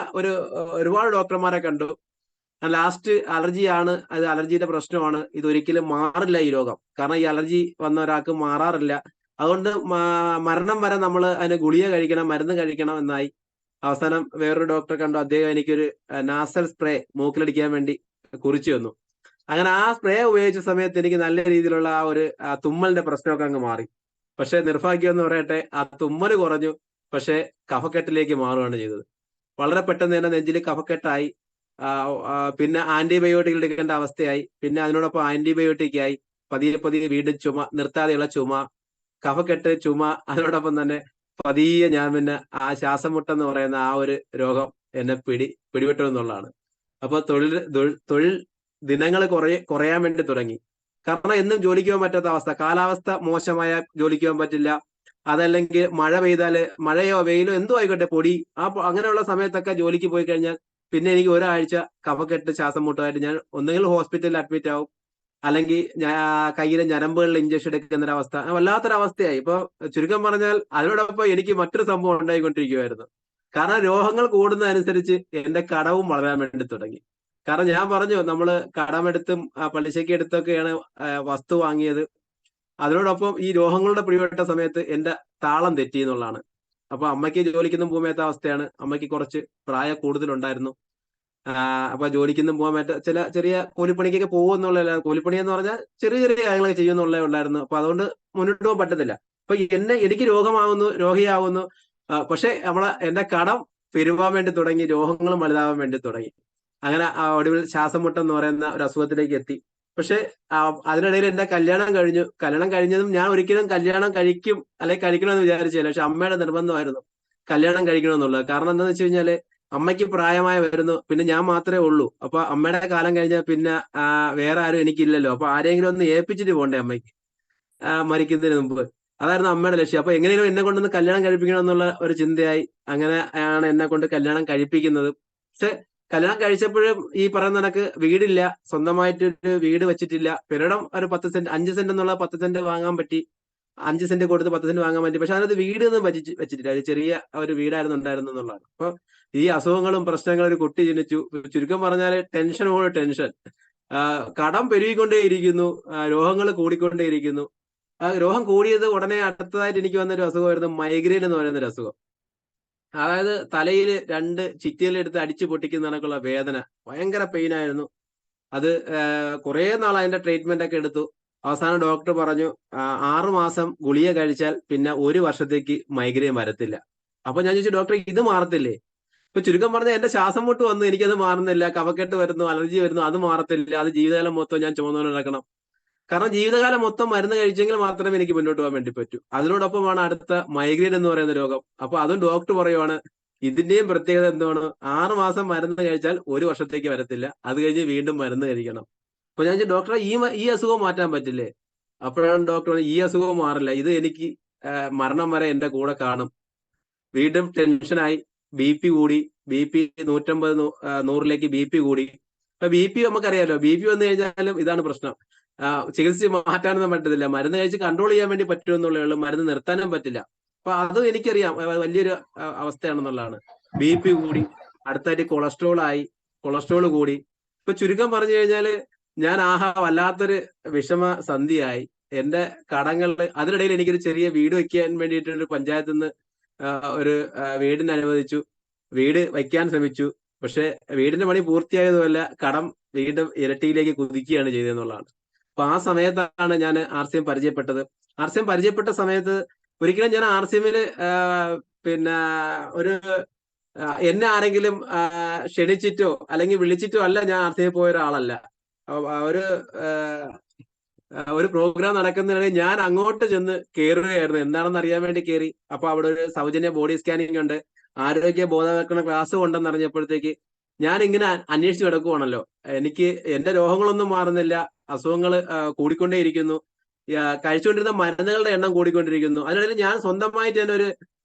ഒരുപാട് ഡോക്ടർമാരെ കണ്ടു. ലാസ്റ്റ് അലർജിയാണ്, അത് അലർജിയുടെ പ്രശ്നമാണ്, ഇതൊരിക്കലും മാറില്ല ഈ രോഗം. കാരണം ഈ അലർജി വന്ന ഒരാൾക്ക് മാറാറില്ല. അതുകൊണ്ട് മരണം വരെ നമ്മൾ അതിന് ഗുളിക കഴിക്കണം, മരുന്ന് കഴിക്കണം എന്നായി. അവസാനം വേറൊരു ഡോക്ടറെ കണ്ടു. അദ്ദേഹം എനിക്കൊരു നാസൽ സ്പ്രേ മൂക്കിലടിക്കാൻ വേണ്ടി കുറിച്ചു തന്നു. അങ്ങനെ ആ സ്പ്രേ ഉപയോഗിച്ച സമയത്ത് എനിക്ക് നല്ല രീതിയിലുള്ള ആ ഒരു തുമ്മലിന്റെ പ്രശ്നമൊക്കെ അങ്ങ് മാറി. പക്ഷെ നിർഭാഗ്യം എന്ന് പറയട്ടെ, ആ തുമ്മൽ കുറഞ്ഞു, പക്ഷെ കഫക്കെട്ടിലേക്ക് മാറുകയാണ് ചെയ്തത്. വളരെ പെട്ടെന്ന് തന്നെ നെഞ്ചിൽ കഫക്കെട്ടായി. പിന്നെ ആന്റിബയോട്ടിക് എടുക്കേണ്ട അവസ്ഥയായി. പിന്നെ അതിനോടൊപ്പം ആന്റിബയോട്ടിക് ആയി. പതിയെ പതിയെ വീണ്ടും ചുമ, നിർത്താതെയുള്ള ചുമ, കഫക്കെട്ട്, ചുമ. അതിനോടൊപ്പം തന്നെ പതിയെ ഞാൻ പിന്നെ ആ ശ്വാസം മുട്ടെന്ന് പറയുന്ന ആ ഒരു രോഗം എന്നെ പിടിപെട്ടു എന്നുള്ളതാണ്. അപ്പൊ തൊഴിൽ ദിനങ്ങൾ കുറയാൻ വേണ്ടി തുടങ്ങി. കാരണം എന്നും ജോലിക്ക് പോകാൻ പറ്റാത്ത അവസ്ഥ, കാലാവസ്ഥ മോശമായ ജോലിക്ക് പോകാൻ പറ്റില്ല. അതല്ലെങ്കിൽ മഴ പെയ്താല്, മഴയോ വെയിലോ എന്തോ ആയിക്കോട്ടെ, പൊടി, അങ്ങനെയുള്ള സമയത്തൊക്കെ ജോലിക്ക് പോയി കഴിഞ്ഞാൽ പിന്നെ എനിക്ക് ഒരാഴ്ച കഫക്കെട്ട് ശ്വാസം മുട്ടുമായിട്ട് ഞാൻ ഒന്നുകിൽ ഹോസ്പിറ്റലിൽ അഡ്മിറ്റ് ആവും, അല്ലെങ്കിൽ കയ്യിലെ ഞരമ്പുകളിൽ ഇഞ്ചക്ഷൻ എടുക്കുന്ന ഒരു അവസ്ഥ. വല്ലാത്തൊരവസ്ഥയായി. ഇപ്പൊ ചുരുക്കം പറഞ്ഞാൽ അതിനോടൊപ്പം എനിക്ക് മറ്റൊരു സംഭവം ഉണ്ടായിക്കൊണ്ടിരിക്കുവായിരുന്നു. കാരണം രോഗങ്ങൾ കൂടുന്നതനുസരിച്ച് എന്റെ കടവും വളരാൻ വേണ്ടി തുടങ്ങി. കാരണം ഞാൻ പറഞ്ഞു, നമ്മള് കടമെടുത്തും പലിശയ്ക്ക് എടുത്തൊക്കെയാണ് വസ്തു വാങ്ങിയത്. അതിനോടൊപ്പം ഈ രോഗങ്ങളുടെ പിടിപെട്ട സമയത്ത് എന്റെ താളം തെറ്റി എന്നുള്ളതാണ്. അപ്പൊ അമ്മയ്ക്ക് ജോലിക്കൊന്നും പോകാൻ പറ്റാത്ത അവസ്ഥയാണ്. അമ്മയ്ക്ക് കുറച്ച് പ്രായ കൂടുതലുണ്ടായിരുന്നു. അപ്പൊ ജോലിക്കൊന്നും പോകാൻ ചെറിയ കൂലിപ്പണിക്കൊക്കെ പോകുമെന്നുള്ള, കൂലിപ്പണി എന്ന് പറഞ്ഞാൽ ചെറിയ ചെറിയ കാര്യങ്ങളൊക്കെ ചെയ്യുന്നുള്ളേ ഉള്ളായിരുന്നു. അപ്പൊ അതുകൊണ്ട് മുന്നോട്ട് പോകാൻ പറ്റത്തില്ല. അപ്പൊ എനിക്ക് രോഗിയാവുന്നു. പക്ഷെ എന്റെ കടം പെരുവാൻ വേണ്ടി തുടങ്ങി, രോഗങ്ങളും വലുതാവാൻ വേണ്ടി തുടങ്ങി. അങ്ങനെ ഒടുവിൽ ശ്വാസം മുട്ടം എന്ന് പറയുന്ന ഒരു അസുഖത്തിലേക്ക് എത്തി. പക്ഷെ അതിനിടയിൽ എന്റെ കല്യാണം കഴിഞ്ഞു. കല്യാണം കഴിഞ്ഞതും ഞാൻ ഒരിക്കലും കല്യാണം കഴിക്കും അല്ലെങ്കിൽ കഴിക്കണമെന്ന് വിചാരിച്ചില്ല. പക്ഷെ അമ്മയുടെ നിർബന്ധമായിരുന്നു കല്യാണം കഴിക്കണമെന്നുള്ളത്. കാരണം എന്താണെന്ന് വെച്ച് കഴിഞ്ഞാല് അമ്മയ്ക്ക് പ്രായമായി വരുന്നു, പിന്നെ ഞാൻ മാത്രമേ ഉള്ളൂ. അപ്പൊ അമ്മയുടെ കാലം കഴിഞ്ഞാൽ പിന്നെ വേറെ ആരും എനിക്കില്ലല്ലോ. അപ്പൊ ആരെങ്കിലും ഒന്ന് ഏൽപ്പിച്ചിട്ട് പോകണ്ടേ അമ്മയ്ക്ക് മരിക്കുന്നതിന് മുമ്പ്. അതായിരുന്നു അമ്മയുടെ ലക്ഷ്യം. അപ്പൊ എങ്ങനെയും എന്നെ കൊണ്ടൊന്ന് കല്യാണം കഴിപ്പിക്കണം എന്നുള്ള ഒരു ചിന്തയായി. അങ്ങനെ ആണ് എന്നെ കൊണ്ട് കല്യാണം കഴിപ്പിക്കുന്നത്. പക്ഷെ കല്യാണം കഴിച്ചപ്പോഴും ഈ പറയുന്ന കണക്ക് വീടില്ല, സ്വന്തമായിട്ടൊരു വീട് വെച്ചിട്ടില്ല. പെരടം ഒരു 10 സെന്റ്, 5 സെന്റ് എന്നുള്ള 10 സെന്റ് വാങ്ങാൻ പറ്റി. 5 സെന്റ് കൊടുത്ത് 10 സെന്റ് വാങ്ങാൻ പറ്റി. പക്ഷെ അതിനകത്ത് വീടൊന്നും വെച്ചിട്ടില്ല. ഒരു ചെറിയ ഒരു വീടായിരുന്നു ഉണ്ടായിരുന്നു എന്നുള്ളതാണ്. അപ്പൊ ഈ അസുഖങ്ങളും പ്രശ്നങ്ങളും ഒരു കുട്ടി ജനിച്ചു. ചുരുക്കം പറഞ്ഞാല് ടെൻഷനോട് ടെൻഷൻ. കടം പെരുകിക്കൊണ്ടേയിരിക്കുന്നു, രോഗങ്ങൾ കൂടിക്കൊണ്ടേയിരിക്കുന്നു. രോഗം കൂടിയത് ഉടനെ അടുത്തതായിട്ട് എനിക്ക് വന്നൊരു അസുഖമായിരുന്നു മൈഗ്രെയിൻ എന്ന് പറയുന്ന ഒരു അസുഖം. അതായത് തലയിൽ 2 ചിറ്റികളെടുത്ത് അടിച്ചു പൊട്ടിക്കുന്ന കണക്കുള്ള വേദന, ഭയങ്കര പെയിൻ ആയിരുന്നു. അത് കുറെ നാൾ അതിന്റെ ട്രീറ്റ്മെന്റ് ഒക്കെ എടുത്തു. അവസാനം ഡോക്ടർ പറഞ്ഞു 6 മാസം ഗുളിക കഴിച്ചാൽ പിന്നെ 1 വർഷത്തേക്ക് മൈഗ്രെയിൻ വരത്തില്ല. അപ്പൊ ഞാൻ ചോദിച്ചു, ഡോക്ടർ ഇത് മാറത്തില്ലേ? ഇപ്പൊ ചുരുക്കം പറഞ്ഞാൽ എന്റെ ശ്വാസം മുട്ട് വന്നു, എനിക്കത് മാറുന്നില്ല. കഫക്കെട്ട് വരുന്നു, അലർജി വരുന്നു, അത് മാറത്തില്ല. അത് ജീവിതകാലം മൊത്തം ഞാൻ ചുമന്നുകൊണ്ട് നടക്കണം. കാരണം ജീവിതകാലം മൊത്തം മരുന്ന് കഴിച്ചെങ്കിൽ മാത്രമേ എനിക്ക് മുന്നോട്ട് പോകാൻ വേണ്ടി പറ്റൂ. അതിനോടൊപ്പമാണ് അടുത്ത മൈഗ്രെയിൻ എന്ന് പറയുന്ന രോഗം. അപ്പൊ അതും ഡോക്ടർ പറയുവാണ് ഇതിന്റെയും പ്രത്യേകത എന്താണ്, 6 മാസം മരുന്ന് കഴിച്ചാൽ 1 വർഷത്തേക്ക് വരത്തില്ല, അത് കഴിഞ്ഞ് വീണ്ടും മരുന്ന് കഴിക്കണം. അപ്പൊ ഞാൻ ചോദിച്ചു, ഡോക്ടറെ ഈ അസുഖം മാറ്റാൻ പറ്റില്ലേ? അപ്പോഴാണ് ഡോക്ടർ ഈ അസുഖവും മാറില്ല, ഇത് എനിക്ക് മരണം വരെ എന്റെ കൂടെ കാണും. വീണ്ടും ടെൻഷനായി, ബി പി കൂടി. ബി പി 150 100ലേക്ക് ബി പി കൂടി. ഇപ്പൊ ബി പി നമുക്കറിയാലോ, ബി പി വന്നു കഴിഞ്ഞാലും ഇതാണ് പ്രശ്നം. ചികിത്സിച്ച് മാറ്റാനൊന്നും പറ്റത്തില്ല. മരുന്ന് കഴിച്ച് കൺട്രോൾ ചെയ്യാൻ വേണ്ടി പറ്റുമെന്നുള്ളേ ഉള്ളൂ, മരുന്ന് നിർത്താനും പറ്റില്ല. അപ്പൊ അതും എനിക്കറിയാം വലിയൊരു അവസ്ഥയാണെന്നുള്ളതാണ്. ബി പി കൂടി, അടുത്തായിട്ട് കൊളസ്ട്രോൾ കൂടി. ഇപ്പൊ ചുരുക്കം പറഞ്ഞു കഴിഞ്ഞാല് ഞാൻ വല്ലാത്തൊരു വിഷമ സന്ധിയായി. എന്റെ കടങ്ങൾ, അതിനിടയിൽ എനിക്കൊരു ചെറിയ വീട് വെക്കാൻ വേണ്ടിയിട്ടൊരു പഞ്ചായത്തിൽ നിന്ന് ഒരു വീടിന് അനുവദിച്ചു. വീട് വയ്ക്കാൻ ശ്രമിച്ചു. പക്ഷെ വീടിന്റെ പണി പൂർത്തിയായതുമല്ല, കടം വീണ്ടും ഇരട്ടിയിലേക്ക് കുതിക്കുകയാണ് ചെയ്തതെന്നുള്ളതാണ്. അപ്പൊ ആ സമയത്താണ് ഞാൻ RCM പരിചയപ്പെട്ടത്. RCM പരിചയപ്പെട്ട സമയത്ത് ഒരിക്കലും ഞാൻ RCMല് പിന്നെ ഒരു എന്നെ ആരെങ്കിലും ക്ഷണിച്ചിട്ടോ അല്ലെങ്കിൽ വിളിച്ചിട്ടോ അല്ല ഞാൻ RCM പോയ ഒരാളല്ല. ഒരു ഒരു പ്രോഗ്രാം നടക്കുന്നതിനിടെ ഞാൻ അങ്ങോട്ട് ചെന്ന് കയറുകയായിരുന്നു, എന്താണെന്ന് അറിയാൻ വേണ്ടി കയറി. അപ്പൊ അവിടെ ഒരു സൗജന്യ ബോഡി സ്കാനിങ് ഉണ്ട്, ആരോഗ്യ ബോധവൽക്കരണ ക്ലാസ് ഉണ്ടെന്ന് അറിഞ്ഞപ്പോഴത്തേക്ക് ഞാൻ ഇങ്ങനെ അന്വേഷിച്ച് കിടക്കുവാണല്ലോ. എനിക്ക് എന്റെ രോഗങ്ങളൊന്നും മാറുന്നില്ല, അസുഖങ്ങൾ കൂടിക്കൊണ്ടേയിരിക്കുന്നു, കഴിച്ചുകൊണ്ടിരുന്ന മരുന്നുകളുടെ എണ്ണം കൂടിക്കൊണ്ടിരിക്കുന്നു. അതിനിടയിൽ ഞാൻ സ്വന്തമായിട്ട് തന്നെ ഒരു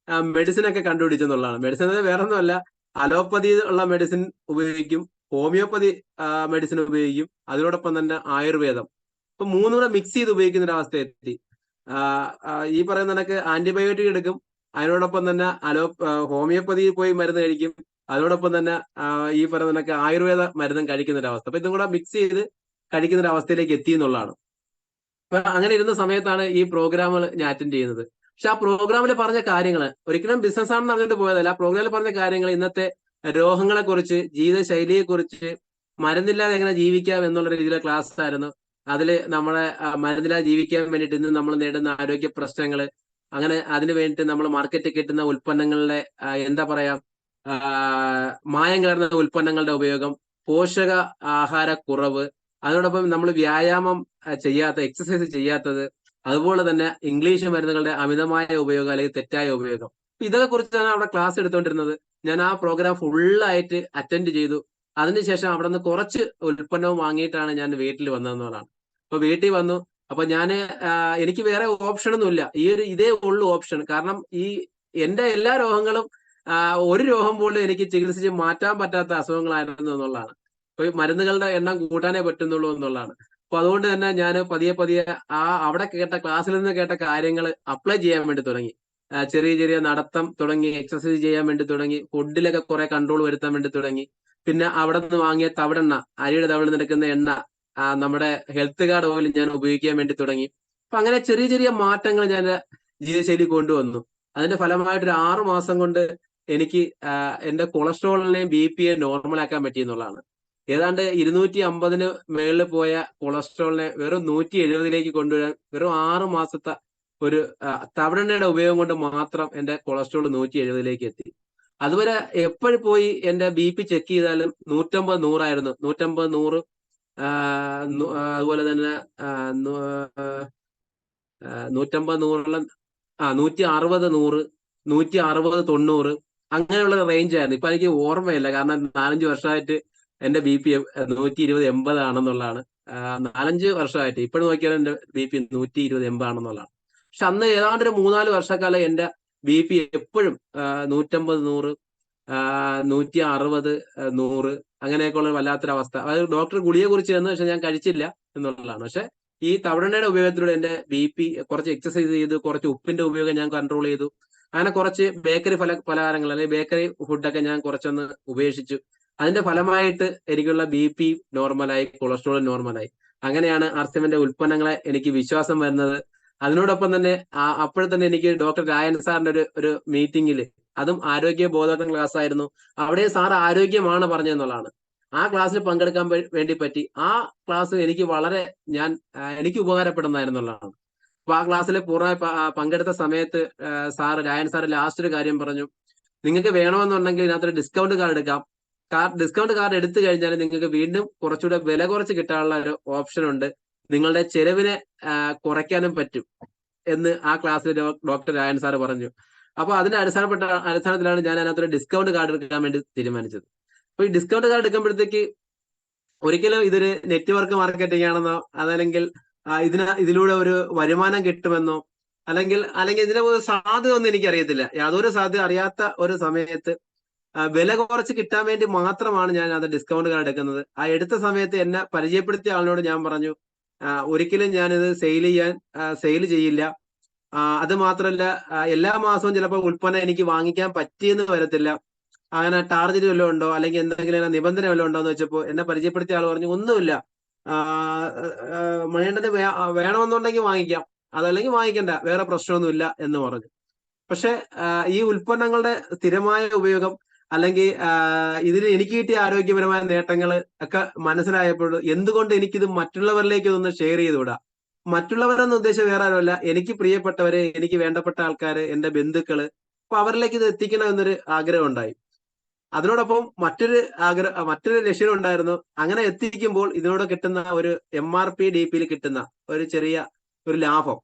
മെഡിസിൻ ഒക്കെ കണ്ടുപിടിച്ചെന്നുള്ളതാണ്. മെഡിസിൻ വേറെ ഒന്നുമല്ല, അലോപ്പതി ഉള്ള മെഡിസിൻ ഉപയോഗിക്കും, ഹോമിയോപ്പതി മെഡിസിൻ ഉപയോഗിക്കും, അതിനോടൊപ്പം തന്നെ ആയുർവേദം. ഇപ്പൊ മൂന്നൂടെ മിക്സ് ചെയ്ത് ഉപയോഗിക്കുന്ന ഒരു അവസ്ഥ എത്തി. ഈ പറയുന്ന കണക്ക് ആന്റിബയോട്ടിക് എടുക്കും, അതിനോടൊപ്പം തന്നെ ഹോമിയോപ്പതിയിൽ പോയി മരുന്ന് കഴിക്കും, അതിനോടൊപ്പം തന്നെ ഈ പറയുന്ന കണക്ക് ആയുർവേദ മരുന്നും കഴിക്കുന്ന ഒരു അവസ്ഥ. അപ്പൊ ഇതും കൂടെ മിക്സ് ചെയ്ത് കഴിക്കുന്ന ഒരു അവസ്ഥയിലേക്ക് എത്തി എന്നുള്ളതാണ്. അപ്പൊ അങ്ങനെ ഇരുന്ന സമയത്താണ് ഈ പ്രോഗ്രാമുകൾ ഞാൻ അറ്റൻഡ് ചെയ്യുന്നത്. പക്ഷെ ആ പ്രോഗ്രാമിൽ പറഞ്ഞ കാര്യങ്ങൾ ഒരിക്കലും ബിസിനസ് ആണെന്ന് അറിഞ്ഞിട്ട് പോയതല്ല. ആ പ്രോഗ്രാമിൽ പറഞ്ഞ കാര്യങ്ങൾ ഇന്നത്തെ രോഗങ്ങളെ കുറിച്ച്, ജീവിതശൈലിയെ കുറിച്ച്, മരുന്നില്ലാതെ എങ്ങനെ ജീവിക്കാം എന്നുള്ള രീതിയിലുള്ള ക്ലാസ് ആയിരുന്നു. അതില് നമ്മളെ മരുന്നില്ലാതെ ജീവിക്കാൻ വേണ്ടിയിട്ട് ഇന്ന് നമ്മൾ നേരിടുന്ന ആരോഗ്യ പ്രശ്നങ്ങള്, അങ്ങനെ അതിനു വേണ്ടിയിട്ട് നമ്മൾ മാർക്കറ്റിൽ കിട്ടുന്ന ഉൽപ്പന്നങ്ങളുടെ എന്താ പറയാ മായം കലർന്ന ഉൽപ്പന്നങ്ങളുടെ ഉപയോഗം, പോഷക ആഹാര കുറവ്, അതോടൊപ്പം നമ്മൾ വ്യായാമം ചെയ്യാത്ത, എക്സസൈസ് ചെയ്യാത്തത്, അതുപോലെ തന്നെ ഇംഗ്ലീഷ് മരുന്നുകളുടെ അമിതമായ ഉപയോഗം അല്ലെങ്കിൽ തെറ്റായ ഉപയോഗം. ഇതൊക്കെ കുറിച്ചാണ് അവിടെ ക്ലാസ് എടുത്തുകൊണ്ടിരുന്നത്. ഞാൻ ആ പ്രോഗ്രാം ഫുള്ളായിട്ട് അറ്റൻഡ് ചെയ്തു. അതിനുശേഷം അവിടെ നിന്ന് കുറച്ച് ഉൽപ്പന്നവും വാങ്ങിയിട്ടാണ് ഞാൻ വീട്ടിൽ വന്നതെന്നുള്ളതാണ്. അപ്പൊ വീട്ടിൽ വന്നു. അപ്പൊ ഞാന് എനിക്ക് വേറെ ഓപ്ഷൻ ഒന്നുമില്ല, ഇതേ ഉള്ളു ഓപ്ഷൻ. കാരണം എന്റെ എല്ലാ രോഗങ്ങളും ഒരു രോഗം പോലും എനിക്ക് ചികിത്സിച്ച് മാറ്റാൻ പറ്റാത്ത അസുഖങ്ങളായിരുന്നു എന്നുള്ളതാണ്. അപ്പൊ മരുന്നുകളുടെ എണ്ണം കൂട്ടാനേ പറ്റുന്നുള്ളൂ എന്നുള്ളതാണ്. അപ്പൊ അതുകൊണ്ട് തന്നെ ഞാൻ പതിയെ പതിയെ അവിടെ കേട്ട ക്ലാസ്സിൽ നിന്ന് കേട്ട കാര്യങ്ങൾ അപ്ലൈ ചെയ്യാൻ വേണ്ടി തുടങ്ങി. ചെറിയ ചെറിയ നടത്തം തുടങ്ങി, എക്സസൈസ് ചെയ്യാൻ വേണ്ടി തുടങ്ങി, ഫുഡിലൊക്കെ കുറെ കൺട്രോൾ വരുത്താൻ വേണ്ടി തുടങ്ങി. പിന്നെ അവിടെ നിന്ന് വാങ്ങിയ തവിടെണ്ണ, അരിയുടെ തവിട് നിൽക്കുന്ന എണ്ണ, നമ്മുടെ ഹെൽത്ത് കാർഡ് ഓയിൽ ഞാൻ ഉപയോഗിക്കാൻ വേണ്ടി തുടങ്ങി. അപ്പൊ അങ്ങനെ ചെറിയ ചെറിയ മാറ്റങ്ങൾ ഞാൻ ജീവിതശൈലി കൊണ്ടുവന്നു. അതിന്റെ ഫലമായിട്ട് ഒരു 6 മാസം കൊണ്ട് എനിക്ക് എന്റെ കൊളസ്ട്രോളിനെയും BP നോർമലാക്കാൻ പറ്റിയെന്നുള്ളതാണ്. ഏതാണ്ട് 250 മേളിൽ പോയ കൊളസ്ട്രോളിനെ വെറും 170ലേക്ക് കൊണ്ടുവരാൻ വെറും 6 മാസത്തെ ഒരു തവിടെണ്ണയുടെ ഉപയോഗം കൊണ്ട് മാത്രം എന്റെ കൊളസ്ട്രോൾ 170ലേക്ക് എത്തി. അതുവരെ എപ്പോഴും പോയി എന്റെ BP ചെക്ക് ചെയ്താലും 150 100 150 100. അതുപോലെ തന്നെ 150 100 160 100 160 90 അങ്ങനെയുള്ള റേഞ്ച് ആയിരുന്നു. ഇപ്പൊ എനിക്ക് ഓർമ്മയില്ല, കാരണം 4-5 വർഷമായിട്ട് എന്റെ BP 120 80 ആണെന്നുള്ളതാണ്. 4-5 വർഷമായിട്ട് ഇപ്പോഴും നോക്കിയാൽ എന്റെ BP 120 80 ആണെന്നുള്ളതാണ്. പക്ഷെ അന്ന് ഏതാണ്ട് ഒരു 3-4 വർഷക്കാലം എന്റെ BP എപ്പോഴും 150 100 160 100 അങ്ങനെയൊക്കെയുള്ള വല്ലാത്തൊരവസ്ഥ. അതായത് ഡോക്ടർ ഗുളിയെ കുറിച്ച് തന്നു, പക്ഷെ ഞാൻ കഴിച്ചില്ല എന്നുള്ളതാണ്. പക്ഷെ ഈ തവിടെണ്ണയുടെ ഉപയോഗത്തിലൂടെ എന്റെ BP കുറച്ച് എക്സസൈസ് ചെയ്തു, കുറച്ച് ഉപ്പിന്റെ ഉപയോഗം ഞാൻ കൺട്രോൾ ചെയ്തു. അങ്ങനെ കുറച്ച് ബേക്കറി പലഹാരങ്ങൾ അല്ലെങ്കിൽ ബേക്കറി ഫുഡൊക്കെ ഞാൻ കുറച്ചൊന്ന് ഉപേക്ഷിച്ചു. അതിന്റെ ഫലമായിട്ട് എനിക്കുള്ള BP നോർമലായി, കൊളസ്ട്രോൾ നോർമലായി. അങ്ങനെയാണ് ആർസിഎമ്മിന്റെ ഉൽപ്പന്നങ്ങളെ എനിക്ക് വിശ്വാസം വരുന്നത്. അതിനോടൊപ്പം തന്നെ അപ്പോൾ തന്നെ എനിക്ക് ഡോക്ടർ രായൻ സാറിന്റെ ഒരു മീറ്റിംഗിൽ, അതും ആരോഗ്യ ബോധവൽക്കരണ ക്ലാസ് ആയിരുന്നു, അവിടെ സാർ ആരോഗ്യമാണ് പറഞ്ഞതെന്നുള്ളതാണ്. ആ ക്ലാസ്സിൽ പങ്കെടുക്കാൻ വേണ്ടി പറ്റി. ആ ക്ലാസ് എനിക്ക് വളരെ എനിക്ക് ഉപകാരപ്പെടുന്നതായിരുന്നുള്ളതാണ്. അപ്പൊ ആ ക്ലാസ്സിൽ പൂർണ്ണമായി പങ്കെടുത്ത സമയത്ത് രായൻ സാറ് ലാസ്റ്റ് ഒരു കാര്യം പറഞ്ഞു: നിങ്ങൾക്ക് വേണമെന്നുണ്ടെങ്കിൽ ഇതിനകത്തൊരു ഡിസ്കൗണ്ട് കാർഡ് എടുക്കാം. ഡിസ്കൗണ്ട് കാർഡ് എടുത്തു കഴിഞ്ഞാൽ നിങ്ങൾക്ക് വീണ്ടും കുറച്ചുകൂടെ വില കുറച്ച് കിട്ടാനുള്ള ഒരു ഓപ്ഷൻ ഉണ്ട്, നിങ്ങളുടെ ചെലവിനെ കുറയ്ക്കാനും പറ്റും എന്ന് ആ ക്ലാസ്സിൽ ഡോക്ടർ രായൻ സാറ് പറഞ്ഞു. അപ്പൊ അതിന്റെ അടിസ്ഥാനത്തിലാണ് ഞാൻ അതിനകത്തൊരു ഡിസ്കൗണ്ട് കാർഡ് എടുക്കാൻ വേണ്ടി തീരുമാനിച്ചത്. അപ്പൊ ഈ ഡിസ്കൗണ്ട് കാർഡ് എടുക്കുമ്പോഴത്തേക്ക് ഒരിക്കലും ഇതൊരു നെറ്റ്വർക്ക് മാർക്കറ്റിംഗ് ആണെന്നോ, അതല്ലെങ്കിൽ ഇതിലൂടെ ഒരു വരുമാനം കിട്ടുമെന്നോ, അല്ലെങ്കിൽ ഇതിനെ ഒരു സാധ്യത ഒന്നും എനിക്കറിയത്തില്ല. യാതൊരു സാധ്യത അറിയാത്ത ഒരു സമയത്ത് വില കുറച്ച് കിട്ടാൻ വേണ്ടി മാത്രമാണ് ഞാൻ അത് ഡിസ്കൗണ്ട് കാർഡ് എടുക്കുന്നത്. ആ എടുത്ത സമയത്ത് എന്നെ പരിചയപ്പെടുത്തിയ ആളിനോട് ഞാൻ പറഞ്ഞു, ഒരിക്കലും ഞാനിത് സെയിൽ ചെയ്യില്ല. അത് മാത്രമല്ല, എല്ലാ മാസവും ചിലപ്പോൾ ഉൽപ്പന്നം എനിക്ക് വാങ്ങിക്കാൻ പറ്റിയെന്ന് വരത്തില്ല. അങ്ങനെ ടാർഗറ്റ് വല്ലതും ഉണ്ടോ, അല്ലെങ്കിൽ എന്തെങ്കിലും നിബന്ധന വല്ലതും ഉണ്ടോ എന്ന് വെച്ചപ്പോൾ എന്നെ പരിചയപ്പെടുത്തിയ ആൾ പറഞ്ഞു, ഒന്നുമില്ല, മണികണ്ഠന് വേണമെന്നുണ്ടെങ്കിൽ വാങ്ങിക്കാം, അതല്ലെങ്കിൽ വാങ്ങിക്കണ്ട, വേറെ പ്രശ്നമൊന്നുമില്ല എന്ന് പറഞ്ഞു. പക്ഷെ ഈ ഉൽപ്പന്നങ്ങളുടെ സ്ഥിരമായ ഉപയോഗം, അല്ലെങ്കിൽ ഇതിന് എനിക്ക് കിട്ടിയ ആരോഗ്യപരമായ നേട്ടങ്ങൾ ഒക്കെ മനസ്സിലായപ്പോൾ എന്തുകൊണ്ട് എനിക്കിത് മറ്റുള്ളവരിലേക്ക് ഒന്ന് ഷെയർ ചെയ്തുകൂടാ. മറ്റുള്ളവരെന്ന് ഉദ്ദേശിച്ച വേറെ ആരുമല്ല, എനിക്ക് പ്രിയപ്പെട്ടവര്, എനിക്ക് വേണ്ടപ്പെട്ട ആൾക്കാര്, എന്റെ ബന്ധുക്കള്, അപ്പൊ അവരിലേക്ക് ഇത് എത്തിക്കണം എന്നൊരു ആഗ്രഹം ഉണ്ടായി. അതിനോടൊപ്പം മറ്റൊരു ലക്ഷ്യം ഉണ്ടായിരുന്നു. അങ്ങനെ എത്തിക്കുമ്പോൾ ഇതിനോട് കിട്ടുന്ന ഒരു MRP DPയിൽ കിട്ടുന്ന ഒരു ചെറിയ ഒരു ലാഭം,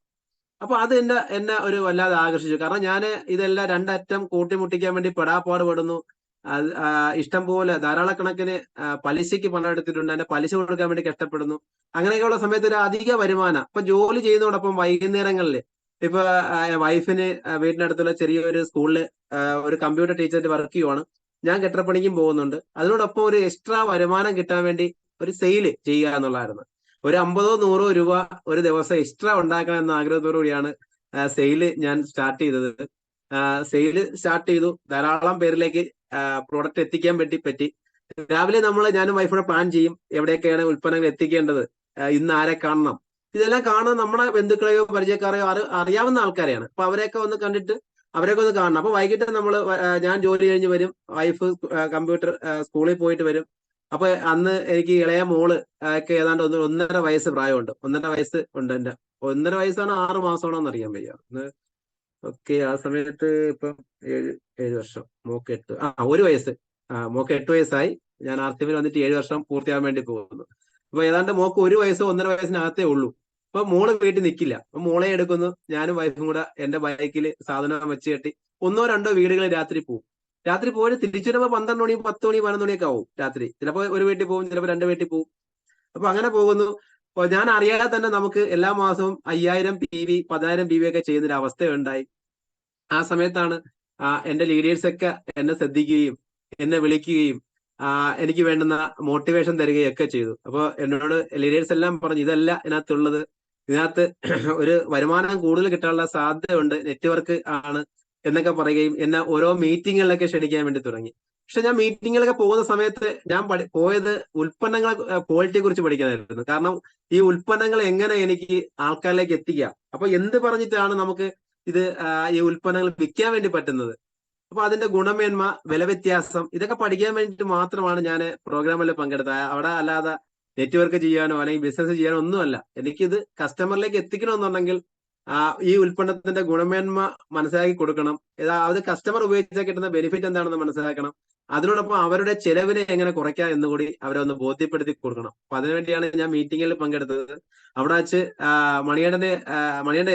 അപ്പൊ അത് എന്നെ ഒരു വല്ലാതെ ആകർഷിച്ചു. കാരണം ഞാൻ ഇതെല്ലാം രണ്ടറ്റം കൂട്ടിമുട്ടിക്കാൻ വേണ്ടി പെടാപ്പാട് പെടുന്നു. ഇഷ്ടം പോലെ ധാരാളക്കണക്കിന് പലിശയ്ക്ക് പണം എടുത്തിട്ടുണ്ട്, അതിന്റെ പലിശ കൊടുക്കാൻ വേണ്ടി കഷ്ടപ്പെടുന്നു. അങ്ങനെയൊക്കെയുള്ള സമയത്ത് ഒരു അധിക വരുമാനം, ഇപ്പൊ ജോലി ചെയ്യുന്നതോടൊപ്പം വൈകുന്നേരങ്ങളിൽ ഇപ്പൊ വൈഫിന് വീടിനടുത്തുള്ള ചെറിയൊരു സ്കൂളില് ഒരു കമ്പ്യൂട്ടർ ടീച്ചറായിട്ട് വർക്ക് ചെയ്യുവാണ്. ഞാൻ കെട്ടിടപ്പണിക്കും പോകുന്നുണ്ട്. അതിനോടൊപ്പം ഒരു എക്സ്ട്രാ വരുമാനം കിട്ടാൻ വേണ്ടി ഒരു സെയിൽ ചെയ്യുക എന്നുള്ളതായിരുന്നു. ഒരു 50-100 രൂപ ഒരു ദിവസം എക്സ്ട്രാ ഉണ്ടാക്കണം എന്ന ആഗ്രഹത്തോടു കൂടിയാണ് സെയില് ഞാൻ സ്റ്റാർട്ട് ചെയ്തത്. സെയില് സ്റ്റാർട്ട് ചെയ്തു, ധാരാളം പേരിലേക്ക് പ്രോഡക്റ്റ് എത്തിക്കാൻ പറ്റി. രാവിലെ ഞാനും വൈഫോടെ പ്ലാൻ ചെയ്യും, എവിടെയൊക്കെയാണ് ഉൽപ്പന്നങ്ങൾ എത്തിക്കേണ്ടത്, ഇന്ന് ആരെ കാണണം. ഇതെല്ലാം കാണാൻ നമ്മുടെ ബന്ധുക്കളെയോ പരിചയക്കാരെയോ അറിയാവുന്ന ആൾക്കാരെയാണ്. അപ്പൊ അവരെയൊക്കെ ഒന്ന് കണ്ടിട്ട് അവരെയൊക്കെ ഒന്ന് കാണണം. അപ്പൊ വൈകിട്ട് ഞാൻ ജോലി കഴിഞ്ഞ് വരും, വൈഫ് കമ്പ്യൂട്ടർ സ്കൂളിൽ പോയിട്ട് വരും. അപ്പൊ അന്ന് എനിക്ക് ഇളയ മോള് ഒക്കെ ഏതാണ്ട് 1.5 വയസ്സ് പ്രായമുണ്ട്. 1.5 വയസ്സ് ഉണ്ട് എന്റെ. 1.5 വയസ്സാണോ 6 മാസമാണോ എന്ന് അറിയാൻ വയ്യ. ഓക്കെ, ആ സമയത്ത് ഇപ്പം 7 വർഷം, മോക്ക് 8, 1 വയസ്സ്. മോക്ക് 8 വയസ്സായി. ഞാൻ ആർസിഎമ്മിൽ വന്നിട്ട് 7 വർഷം പൂർത്തിയാകാൻ വേണ്ടി പോകുന്നു. അപ്പൊ ഏതാണ്ട് മോക്ക് 1 വയസ്സോ 1.5 വയസ്സിനകത്തേ ഉള്ളൂ. അപ്പൊ മോള് വീട്ടിൽ നിൽക്കില്ല. അപ്പൊ മോളെ എടുക്കുന്നു, ഞാനും വൈഫും കൂടെ എന്റെ ബൈക്കിൽ സാധനം വെച്ച് കെട്ടി 1-2 വീടുകളിൽ രാത്രി പോകും. രാത്രി പോയി തിരിച്ചു വരുമ്പോ 12 മണി 10 മണി 11 മണിയൊക്കെ ആവും രാത്രി. ചിലപ്പോൾ ഒരു വീട്ടിൽ പോകും, ചിലപ്പോൾ 2 വീട്ടിൽ പോകും. അപ്പൊ അങ്ങനെ പോകുന്നു. അപ്പൊ ഞാൻ അറിയാതെ തന്നെ നമുക്ക് എല്ലാ മാസവും 5000 PV 10,000 PV ഒക്കെ ചെയ്യുന്നൊരു അവസ്ഥയുണ്ടായി. ആ സമയത്താണ് എന്റെ ലീഡേഴ്സ് ഒക്കെ എന്നെ ശ്രദ്ധിക്കുകയും എന്നെ വിളിക്കുകയും എനിക്ക് വേണ്ടുന്ന മോട്ടിവേഷൻ തരികയും ഒക്കെ ചെയ്തു. അപ്പൊ എന്നോട് ലീഡേഴ്സ് എല്ലാം പറഞ്ഞു, ഇതല്ല ഇതിനകത്തുള്ളത്, ഇതിനകത്ത് ഒരു വരുമാനം കൂടുതൽ കിട്ടാനുള്ള സാധ്യതയുണ്ട്, നെറ്റ്വർക്ക് ആണ് എന്നൊക്കെ പറയുകയും എന്നെ ഓരോ മീറ്റിങ്ങുകളിലൊക്കെ ക്ഷണിക്കാൻ വേണ്ടി തുടങ്ങി. പക്ഷെ ഞാൻ മീറ്റിങ്ങുകളൊക്കെ പോകുന്ന സമയത്ത് ഞാൻ പോയത് ഉൽപ്പന്നങ്ങളെ ക്വാളിറ്റിയെ കുറിച്ച് പഠിക്കാനായിരുന്നു. കാരണം ഈ ഉൽപ്പന്നങ്ങൾ എങ്ങനെ എനിക്ക് ആൾക്കാരിലേക്ക് എത്തിക്കാം, അപ്പൊ എന്ത് പറഞ്ഞിട്ടാണ് നമുക്ക് ഇത് ഈ ഉൽപ്പന്നങ്ങൾ വിൽക്കാൻ വേണ്ടി പറ്റുന്നത്, അപ്പൊ അതിന്റെ ഗുണമേന്മ, വില വ്യത്യാസം, ഇതൊക്കെ പഠിക്കാൻ വേണ്ടിയിട്ട് മാത്രമാണ് ഞാൻ പ്രോഗ്രാമിൽ പങ്കെടുത്തത്. അവിടെ അല്ലാതെ നെറ്റ്വർക്ക് ചെയ്യാനോ അല്ലെങ്കിൽ ബിസിനസ് ചെയ്യാനോ ഒന്നുമല്ല. എനിക്കിത് കസ്റ്റമറിലേക്ക് എത്തിക്കണമെന്നുണ്ടെങ്കിൽ ഈ ഉൽപ്പന്നത്തിന്റെ ഗുണമേന്മ മനസ്സിലാക്കി കൊടുക്കണം. അത് കസ്റ്റമർ ഉപയോഗിച്ചാൽ കിട്ടുന്ന ബെനിഫിറ്റ് എന്താണെന്ന് മനസ്സിലാക്കണം. അതിനോടൊപ്പം അവരുടെ ചെലവിനെ എങ്ങനെ കുറയ്ക്കാം എന്നുകൂടി അവരെ ഒന്ന് ബോധ്യപ്പെടുത്തി കൊടുക്കണം. അപ്പൊ അതിനുവേണ്ടിയാണ് ഞാൻ മീറ്റിംഗിൽ പങ്കെടുത്തത്. അവിടെ വെച്ച് മണികണ്ഠൻ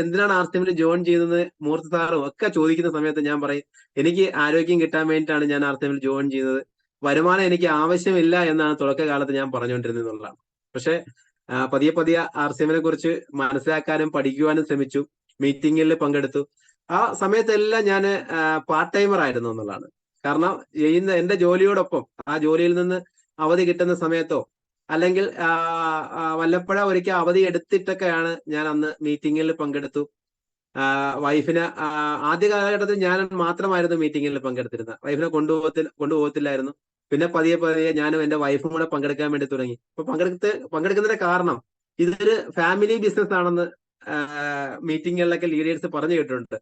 എന്തിനാണ് RCMൽ ജോയിൻ ചെയ്യുന്നത് മൂർത്തി സാറും ഒക്കെ ചോദിക്കുന്ന സമയത്ത് ഞാൻ പറയും, എനിക്ക് ആരോഗ്യം കിട്ടാൻ വേണ്ടിയിട്ടാണ് ഞാൻ RCMൽ ജോയിൻ ചെയ്യുന്നത്, വരുമാനം എനിക്ക് ആവശ്യമില്ല എന്നാണ് തുടക്കകാലത്ത് ഞാൻ പറഞ്ഞുകൊണ്ടിരുന്നത് എന്നുള്ളതാണ്. പക്ഷെ പതിയെ പതിയെ RCMനെ കുറിച്ച് മനസ്സിലാക്കാനും പഠിക്കുവാനും ശ്രമിച്ചു. മീറ്റിംഗിൽ പങ്കെടുത്തു. ആ സമയത്തെല്ലാം ഞാൻ പാർട്ട് ടൈമർ ആയിരുന്നു എന്നുള്ളതാണ്. കാരണം എന്റെ ജോലിയോടൊപ്പം ആ ജോലിയിൽ നിന്ന് അവധി കിട്ടുന്ന സമയത്തോ അല്ലെങ്കിൽ വല്ലപ്പോഴ ഒരിക്കൽ അവധി എടുത്തിട്ടൊക്കെയാണ് ഞാൻ അന്ന് മീറ്റിംഗിൽ പങ്കെടുത്തു. വൈഫിനെ ആദ്യ കാലഘട്ടത്തിൽ ഞാൻ മാത്രമായിരുന്നു മീറ്റിംഗിൽ പങ്കെടുത്തിരുന്നത്. വൈഫിനെ കൊണ്ടുപോകത്തില്ലായിരുന്നു. പിന്നെ പതിയെ പതിയെ ഞാനും എന്റെ വൈഫും കൂടെ പങ്കെടുക്കാൻ വേണ്ടി തുടങ്ങി. അപ്പൊ പങ്കെടുക്കുന്നതിന്റെ കാരണം ഇതൊരു ഫാമിലി ബിസിനസ് ആണെന്ന് മീറ്റിങ്ങുകളിലൊക്കെ ലീഡേഴ്സ് പറഞ്ഞു കേട്ടിട്ടുണ്ട്.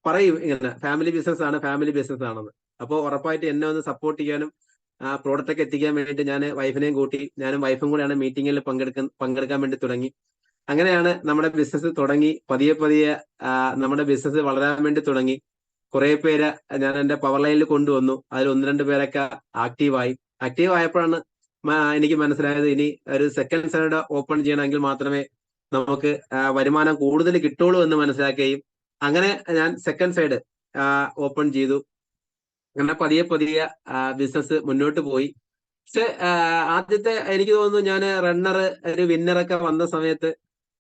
പറയും ഇങ്ങനെ, ഫാമിലി ബിസിനസ് ആണെന്ന്. അപ്പോൾ ഉറപ്പായിട്ട് എന്നെ ഒന്ന് സപ്പോർട്ട് ചെയ്യാനും പ്രോഡക്റ്റ് ഒക്കെ എത്തിക്കാൻ വേണ്ടിയിട്ട് ഞാൻ വൈഫിനെയും കൂട്ടി ഞാനും വൈഫും കൂടെയാണ് മീറ്റിംഗിൽ പങ്കെടുക്കാൻ വേണ്ടി തുടങ്ങി. അങ്ങനെയാണ് നമ്മുടെ ബിസിനസ് തുടങ്ങി. പതിയെ പതിയെ നമ്മുടെ ബിസിനസ് വളരാൻ വേണ്ടി തുടങ്ങി. കുറെ പേര് ഞാൻ എന്റെ പവർ ലൈനിൽ കൊണ്ടുവന്നു. അതിൽ 1-2 പേരൊക്കെ ആക്റ്റീവ് ആയപ്പോഴാണ് എനിക്ക് മനസ്സിലായത്, ഇനി ഒരു സെക്കൻഡ് സൈഡ് ഓപ്പൺ ചെയ്യണമെങ്കിൽ മാത്രമേ നമുക്ക് വരുമാനം കൂടുതൽ കിട്ടുള്ളൂ എന്ന് മനസ്സിലാക്കുകയും അങ്ങനെ ഞാൻ സെക്കൻഡ് സൈഡ് ഓപ്പൺ ചെയ്തു. അങ്ങനെ പതിയെ പതിയെ ബിസിനസ് മുന്നോട്ട് പോയി. പക്ഷെ ആദ്യത്തെ എനിക്ക് തോന്നുന്നു ഞാൻ ഒരു വിന്നറൊക്കെ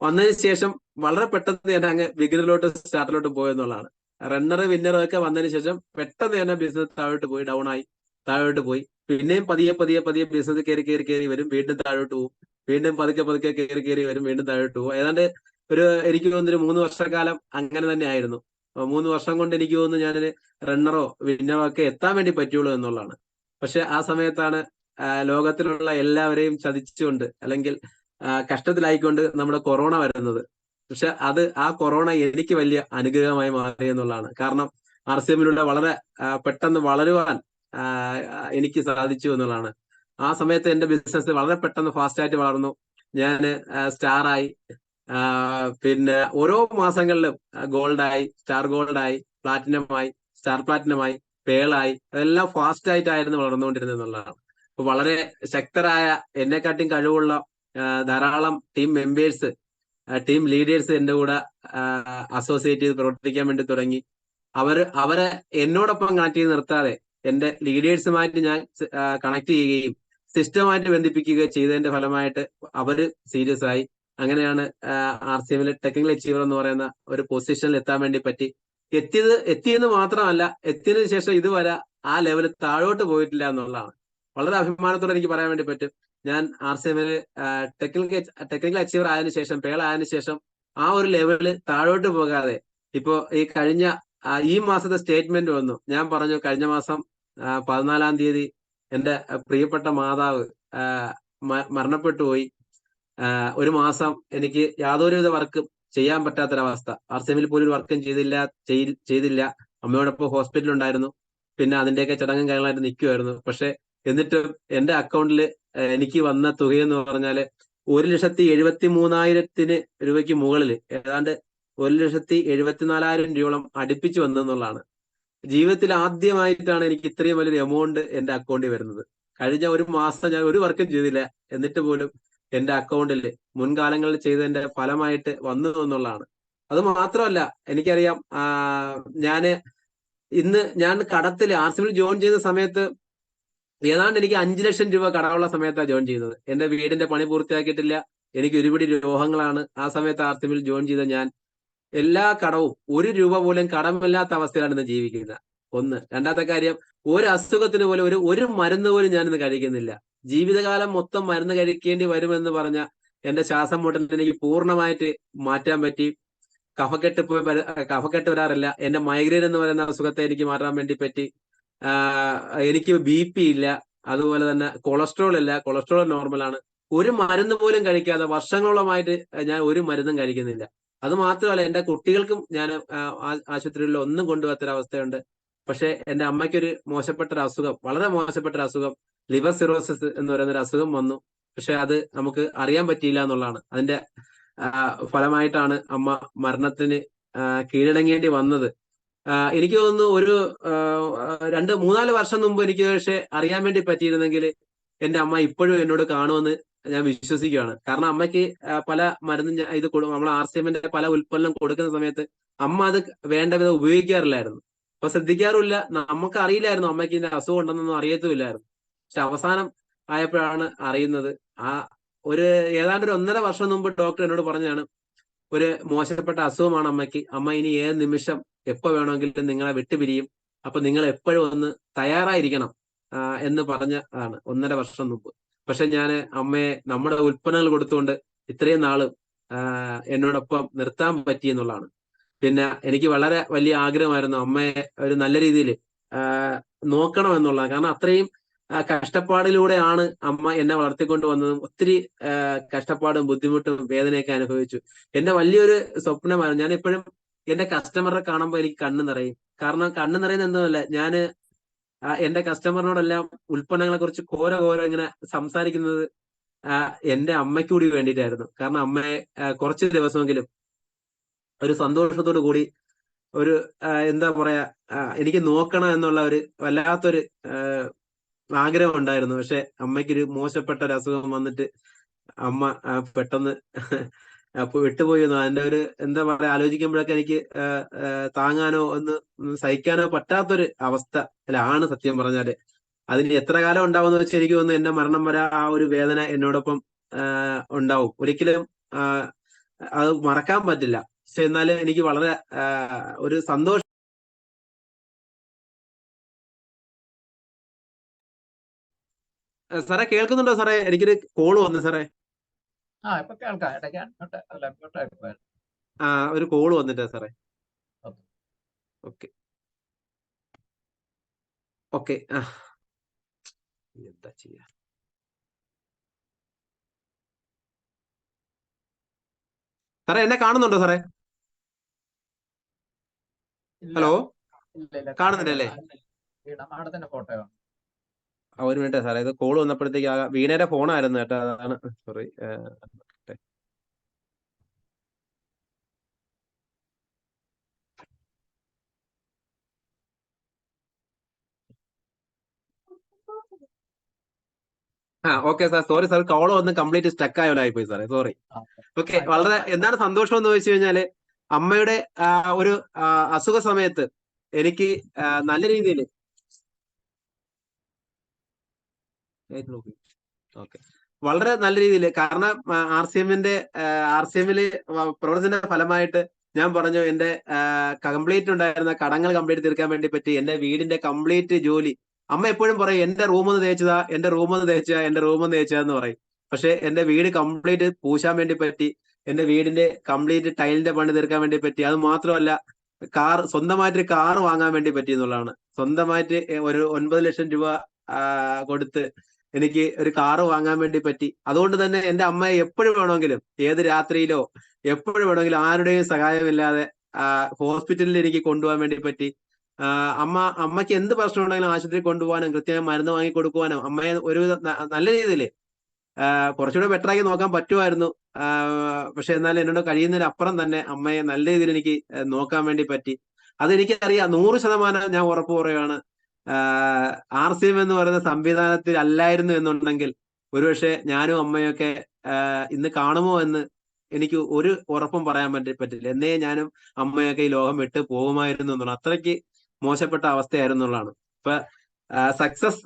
വന്നതിന് ശേഷം വളരെ പെട്ടെന്ന് ഞാൻ അങ്ങ് ബിഗിനറിലോട്ട് സ്റ്റാർട്ടിലോട്ട് പോയെന്നുള്ളതാണ്. വിന്നറും ഒക്കെ വന്നതിന് ശേഷം പെട്ടെന്ന് തന്നെ ബിസിനസ് താഴോട്ട് പോയി. പിന്നെയും പതിയെ പതിയെ പതിയെ ബിസിനസ് കയറി വരും, വീണ്ടും താഴോട്ട് പോകും, വീണ്ടും പതുക്കെ കയറി വരും, വീണ്ടും താഴോട്ട് പോകും. ഏതാണ്ട് എനിക്ക് തോന്നുന്നൊരു 3 വർഷക്കാലം അങ്ങനെ തന്നെ ആയിരുന്നു. 3 വർഷം കൊണ്ട് എനിക്ക് തോന്നുന്നു ഞാനൊരു വിന്നറോ ഒക്കെ എത്താൻ വേണ്ടി പറ്റുള്ളൂ എന്നുള്ളതാണ്. പക്ഷെ ആ സമയത്താണ് ലോകത്തിലുള്ള എല്ലാവരെയും ചതിച്ചുകൊണ്ട് അല്ലെങ്കിൽ കഷ്ടത്തിലായിക്കൊണ്ട് നമ്മുടെ കൊറോണ വരുന്നത്. പക്ഷെ ആ കൊറോണ എനിക്ക് വലിയ അനുഗ്രഹമായി മാറി എന്നുള്ളതാണ്. കാരണം RCMലൂടെ വളരെ പെട്ടെന്ന് വളരുവാൻ എനിക്ക് സാധിച്ചു എന്നുള്ളതാണ്. ആ സമയത്ത് എന്റെ ബിസിനസ് വളരെ പെട്ടെന്ന് ഫാസ്റ്റായിട്ട് വളർന്നു. ഞാൻ സ്റ്റാറായി. പിന്നെ ഓരോ മാസങ്ങളിലും സ്റ്റാർ ഗോൾഡായി, പ്ലാറ്റിനമായി, സ്റ്റാർ പ്ലാറ്റിനമായി, പേളായി, അതെല്ലാം ഫാസ്റ്റ് ആയിട്ടായിരുന്നു വളർന്നുകൊണ്ടിരുന്നത് എന്നുള്ളതാണ്. അപ്പൊ വളരെ ശക്തരായ, എന്നെക്കാട്ടും കഴിവുള്ള ധാരാളം ടീം ലീഡേഴ്സ് എന്റെ കൂടെ അസോസിയേറ്റ് ചെയ്ത് പ്രവർത്തിക്കാൻ വേണ്ടി തുടങ്ങി. അവരെ എന്നോടൊപ്പം കണക്ട് ചെയ്ത് നിർത്താതെ എന്റെ ലീഡേഴ്സുമായിട്ട് ഞാൻ കണക്ട് ചെയ്യുകയും സിസ്റ്റമായിട്ട് ബന്ധിപ്പിക്കുകയും ചെയ്തതിന്റെ ഫലമായിട്ട് അവര് സീരിയസ് ആയി. അങ്ങനെയാണ് RCMൽ ടെക്നിക്കൽ അച്ചീവർ എന്ന് പറയുന്ന ഒരു പൊസിഷനിൽ എത്താൻ വേണ്ടി പറ്റി. എത്തിയെന്ന് മാത്രമല്ല, എത്തിയതിനു ശേഷം ഇതുവരെ ആ ലെവലിൽ താഴോട്ട് പോയിട്ടില്ല എന്നുള്ളതാണ്. വളരെ അഭിമാനത്തോടെ എനിക്ക് പറയാൻ വേണ്ടി പറ്റും. ഞാൻ RCMൽ ടെക്നിക്കൽ അച്ചീവർ ആയതിനു ശേഷം, പേള ആയതിനു ശേഷം ആ ഒരു ലെവലിൽ താഴോട്ട് പോകാതെ ഇപ്പോ ഈ മാസത്തെ സ്റ്റേറ്റ്മെന്റ് വന്നു. ഞാൻ പറഞ്ഞു, കഴിഞ്ഞ മാസം 14-ാം തീയതി എന്റെ പ്രിയപ്പെട്ട മാതാവ് മരണപ്പെട്ടു പോയി. ഒരു മാസം എനിക്ക് യാതൊരുവിധ വർക്കും ചെയ്യാൻ പറ്റാത്തൊരവസ്ഥ. RCMൽ പോലും ഒരു വർക്കും ചെയ്തില്ല. അമ്മയോടൊപ്പം ഹോസ്പിറ്റലിൽ ഉണ്ടായിരുന്നു. പിന്നെ അതിന്റെയൊക്കെ ചടങ്ങും കാര്യങ്ങളായിട്ട് നിൽക്കുമായിരുന്നു. പക്ഷെ എന്നിട്ടും എന്റെ അക്കൗണ്ടിൽ എനിക്ക് വന്ന തുകയെന്ന് പറഞ്ഞാല് 1,73,000 രൂപയ്ക്ക് മുകളിൽ, ഏതാണ്ട് 1,74,000 രൂപയോളം അടുപ്പിച്ചു വന്നെന്നുള്ളതാണ്. ജീവിതത്തിൽ ആദ്യമായിട്ടാണ് എനിക്ക് ഇത്രയും വലിയൊരു എമൗണ്ട് എന്റെ അക്കൗണ്ടിൽ വരുന്നത്. കഴിഞ്ഞ ഒരു മാസം ഞാൻ ഒരു വർക്കും ചെയ്തില്ല, എന്നിട്ട് പോലും എന്റെ അക്കൗണ്ടിൽ മുൻകാലങ്ങളിൽ ചെയ്തതിന്റെ ഫലമായിട്ട് വന്നു എന്നുള്ളതാണ്. അത് മാത്രമല്ല, എനിക്കറിയാം, ഞാൻ കടത്തിൽ RCMൽ ജോയിൻ ചെയ്യുന്ന സമയത്ത് ഏതാണ്ട് എനിക്ക് 5 ലക്ഷം രൂപ കടമുള്ള സമയത്താണ് ജോയിൻ ചെയ്യുന്നത്. എന്റെ വീടിന്റെ പണി പൂർത്തിയാക്കിയിട്ടില്ല, എനിക്ക് ഒരുപിടി രോഗങ്ങളാണ്. ആ സമയത്ത് RCMൽ ജോയിൻ ചെയ്ത ഞാൻ എല്ലാ കടവും, 1 രൂപ പോലും കടമില്ലാത്ത അവസ്ഥയിലാണ് ഇന്ന് ജീവിക്കുന്നത്. ഒന്ന്. രണ്ടാമത്തെ കാര്യം, ഒരു അസുഖത്തിന് പോലും ഒരു മരുന്ന് പോലും ഞാനിന്ന് കഴിക്കുന്നില്ല. ജീവിതകാലം മൊത്തം മരുന്ന് കഴിക്കേണ്ടി വരുമെന്ന് പറഞ്ഞ എന്റെ ശ്വാസം മുട്ടലിനെ എനിക്ക് പൂർണ്ണമായിട്ട് മാറ്റാൻ പറ്റി. കഫക്കെട്ട് വരാറില്ല. എന്റെ മൈഗ്രെയിൻ എന്ന് പറയുന്ന അസുഖത്തെ എനിക്ക് മാറ്റാൻ വേണ്ടി പറ്റി. എനിക്ക് BP ഇല്ല, അതുപോലെ തന്നെ കൊളസ്ട്രോൾ ഇല്ല, കൊളസ്ട്രോൾ നോർമലാണ്. ഒരു മരുന്ന് പോലും കഴിക്കാതെ വർഷങ്ങളോളമായിട്ട് ഞാൻ ഒരു മരുന്നും കഴിക്കുന്നില്ല. അത് മാത്രമല്ല, എന്റെ കുട്ടികൾക്കും ഞാൻ ആശുപത്രികളിൽ ഒന്നും കൊണ്ടുപോകാത്തൊരവസ്ഥയുണ്ട്. പക്ഷെ എന്റെ അമ്മയ്ക്കൊരു വളരെ മോശപ്പെട്ട ഒരു അസുഖം, ലിവർ സിറോസിസ് എന്ന് പറയുന്ന ഒരു അസുഖം വന്നു. പക്ഷെ അത് നമുക്ക് അറിയാൻ പറ്റിയില്ല എന്നുള്ളതാണ്. അതിന്റെ ഫലമായിട്ടാണ് അമ്മ മരണത്തിന് കീഴടങ്ങേണ്ടി വന്നത്. എനിക്ക് തോന്നുന്നു ഒരു 2-3-4 വർഷം മുമ്പ് എനിക്ക് പക്ഷെ അറിയാൻ വേണ്ടി പറ്റിയിരുന്നെങ്കിൽ എന്റെ അമ്മ ഇപ്പോഴും എന്നോട് കാണുമെന്ന് ഞാൻ വിശ്വസിക്കുകയാണ്. കാരണം അമ്മയ്ക്ക് പല മരുന്നും ഇത് നമ്മൾ RCMന്റെ പല ഉൽപ്പന്നം കൊടുക്കുന്ന സമയത്ത് അമ്മ അത് വേണ്ട വിധം ഉപയോഗിക്കാറില്ലായിരുന്നു. അപ്പൊ ശ്രദ്ധിക്കാറുമില്ല. നമുക്ക് അറിയില്ലായിരുന്നു അമ്മയ്ക്ക് ഇതിന്റെ അസുഖം ഉണ്ടെന്നൊന്നും അറിയത്തുമില്ലായിരുന്നു. പക്ഷെ അവസാനം ആയപ്പോഴാണ് അറിയുന്നത്. ആ ഒരു ഏതാണ്ട് ഒരു 1.5 വർഷം മുമ്പ് ഡോക്ടർ എന്നോട് പറഞ്ഞാണ്, ഒരു മോശപ്പെട്ട അസുഖമാണ് അമ്മയ്ക്ക്. അമ്മ ഇനി ഏത് നിമിഷം എപ്പോ വേണമെങ്കിലും നിങ്ങളെ വിട്ടുപിരിയും. അപ്പൊ നിങ്ങൾ എപ്പോഴും ഒന്ന് തയ്യാറായിരിക്കണം എന്ന് പറഞ്ഞതാണ് 1.5 വർഷം മുമ്പ്. പക്ഷെ ഞാൻ അമ്മയെ നമ്മുടെ ഉൽപ്പന്നങ്ങൾ കൊടുത്തുകൊണ്ട് ഇത്രയും നാളും എന്നോടൊപ്പം നിർത്താൻ പറ്റി എന്നുള്ളതാണ്. പിന്നെ എനിക്ക് വളരെ വലിയ ആഗ്രഹമായിരുന്നു അമ്മയെ ഒരു നല്ല രീതിയിൽ നോക്കണം എന്നുള്ളത്. കാരണം അത്രയും കഷ്ടപ്പാടിലൂടെയാണ് അമ്മ എന്നെ വളർത്തിക്കൊണ്ട് വന്നതും. ഒത്തിരി കഷ്ടപ്പാടും ബുദ്ധിമുട്ടും വേദനയൊക്കെ അനുഭവിച്ചു. എന്റെ വലിയൊരു സ്വപ്നമായിരുന്നു. ഞാൻ എപ്പോഴും എന്റെ കസ്റ്റമറെ കാണുമ്പോൾ എനിക്ക് കണ്ണ് നിറയും. കാരണം കണ്ണ് നിറയുന്നത് എന്തുമല്ല, ഞാന് എന്റെ കസ്റ്റമറിനോടെല്ലാം ഉൽപ്പന്നങ്ങളെ കുറിച്ച് കോര ഇങ്ങനെ സംസാരിക്കുന്നത് എന്റെ അമ്മയ്ക്ക് കൂടി വേണ്ടിയിട്ടായിരുന്നു. കാരണം അമ്മയെ കുറച്ച് ദിവസമെങ്കിലും ഒരു സന്തോഷത്തോടു കൂടി ഒരു എന്താ പറയാ എനിക്ക് നോക്കണം എന്നുള്ള ഒരു വല്ലാത്തൊരു ആഗ്രഹം ഉണ്ടായിരുന്നു. പക്ഷെ അമ്മയ്ക്കൊരു മോശപ്പെട്ട ഒരു അസുഖം വന്നിട്ട് അമ്മ പെട്ടെന്ന് വിട്ടുപോയി. അതിന്റെ ഒരു എന്താ പറയാ ആലോചിക്കുമ്പോഴൊക്കെ എനിക്ക് താങ്ങാനോ ഒന്ന് സഹിക്കാനോ പറ്റാത്തൊരു അവസ്ഥയിലാണ് സത്യം പറഞ്ഞാല്. അതിന് എത്ര കാലം ഉണ്ടാവുമെന്ന് വെച്ചാൽ എനിക്ക് തോന്നുന്നു എന്റെ മരണം വരെ ആ ഒരു വേദന എന്നോടൊപ്പം ഉണ്ടാവും. ഒരിക്കലും അത് മറക്കാൻ പറ്റില്ല. പക്ഷെ എന്നാലും എനിക്ക് വളരെ ഒരു സന്തോഷം. സാറേ കേൾക്കുന്നുണ്ടോ സാറേ? എനിക്കൊരു കോള് വന്നു സാറേ. ഇപ്പൊ കേൾക്കാം. ഇടയ്ക്ക് ഒരു കോള് വന്നിട്ടാ സാറേ. Okay okay. എന്താ ചെയ്യാ? സാറേ എന്നെ കാണുന്നുണ്ടോ സാറേ? ഹലോ, കാണുന്നില്ലല്ലേ? മാഡത്തിന്റെ ഫോട്ടോ ഒരു മിനിറ്റ് സാറേ, ഇത് കോള് വന്നപ്പോഴത്തേക്ക് വീണയുടെ ഫോണായിരുന്നു കേട്ടോ, അതാണ്. Sorry. Okay sir, sorry sir, call വന്ന് കംപ്ലീറ്റ് സ്റ്റക്ക് ആയപ്പോയി സാറേ, സോറി. ഓക്കെ, വളരെ എന്താണ് സന്തോഷം എന്ന് ചോദിച്ചു കഴിഞ്ഞാല് അമ്മയുടെ ഒരു അസുഖ സമയത്ത് എനിക്ക് നല്ല രീതിയിൽ ഓക്കെ വളരെ നല്ല രീതിയിൽ, കാരണം RCMല് പ്രവർത്തന ഫലമായിട്ട് ഞാൻ പറഞ്ഞു എന്റെ കംപ്ലീറ്റ് ഉണ്ടായിരുന്ന കടങ്ങൾ കംപ്ലീറ്റ് തീർക്കാൻ വേണ്ടി പറ്റി. എന്റെ വീടിന്റെ കംപ്ലീറ്റ് ജോലി അമ്മ എപ്പോഴും പറയും, എന്റെ റൂമൊന്ന് തേച്ചതാ, എന്റെ റൂമൊന്ന് തേച്ചാ, എന്റെ റൂമൊന്ന് തേച്ചാന്ന് പറയും. പക്ഷെ എന്റെ വീട് കംപ്ലീറ്റ് പൂശാൻ വേണ്ടി പറ്റി. എന്റെ വീടിന്റെ കംപ്ലീറ്റ് ടൈലിന്റെ പണി തീർക്കാൻ വേണ്ടി പറ്റി. അത് മാത്രമല്ല, സ്വന്തമായിട്ട് കാർ വാങ്ങാൻ വേണ്ടി പറ്റി എന്നുള്ളതാണ്. സ്വന്തമായിട്ട് ഒരു 9 ലക്ഷം രൂപ കൊടുത്ത് എനിക്ക് ഒരു കാറ് വാങ്ങാൻ വേണ്ടി പറ്റി. അതുകൊണ്ട് തന്നെ എന്റെ അമ്മയെ എപ്പോഴും വേണമെങ്കിലും, ഏത് രാത്രിയിലോ എപ്പോഴും വേണമെങ്കിലും ആരുടെയും സഹായമില്ലാതെ ഹോസ്പിറ്റലിൽ എനിക്ക് കൊണ്ടുപോകാൻ വേണ്ടി പറ്റി. അമ്മയ്ക്ക് എന്ത് പ്രശ്നം ഉണ്ടെങ്കിലും ആശുപത്രിയിൽ കൊണ്ടുപോകാനും കൃത്യമായി മരുന്ന് വാങ്ങി കൊടുക്കുവാനും അമ്മയെ ഒരു നല്ല രീതിയിൽ കുറച്ചുകൂടെ ബെറ്ററാക്കി നോക്കാൻ പറ്റുമായിരുന്നു. പക്ഷെ എന്നാലും എന്നോട് കഴിയുന്നതിനപ്പുറം തന്നെ അമ്മയെ നല്ല രീതിയിൽ എനിക്ക് നോക്കാൻ വേണ്ടി പറ്റി. അതെനിക്കറിയാം, 100% ഞാൻ ഉറപ്പ് പറയുകയാണ്. RCM എന്ന് പറയുന്ന സംവിധാനത്തിൽ അല്ലായിരുന്നു എന്നുണ്ടെങ്കിൽ ഒരുപക്ഷെ ഞാനും അമ്മയൊക്കെ ഇന്ന് കാണുമോ എന്ന് എനിക്ക് ഒരു ഉറപ്പും പറയാൻ പറ്റില്ല. എന്നേ ഞാനും അമ്മയൊക്കെ ഈ ലോകം വിട്ട് പോകുമായിരുന്നു എന്നുള്ളത്. അത്രയ്ക്ക് മോശപ്പെട്ട അവസ്ഥയായിരുന്നു എന്നുള്ളതാണ്. ഇപ്പൊ സക്സസ്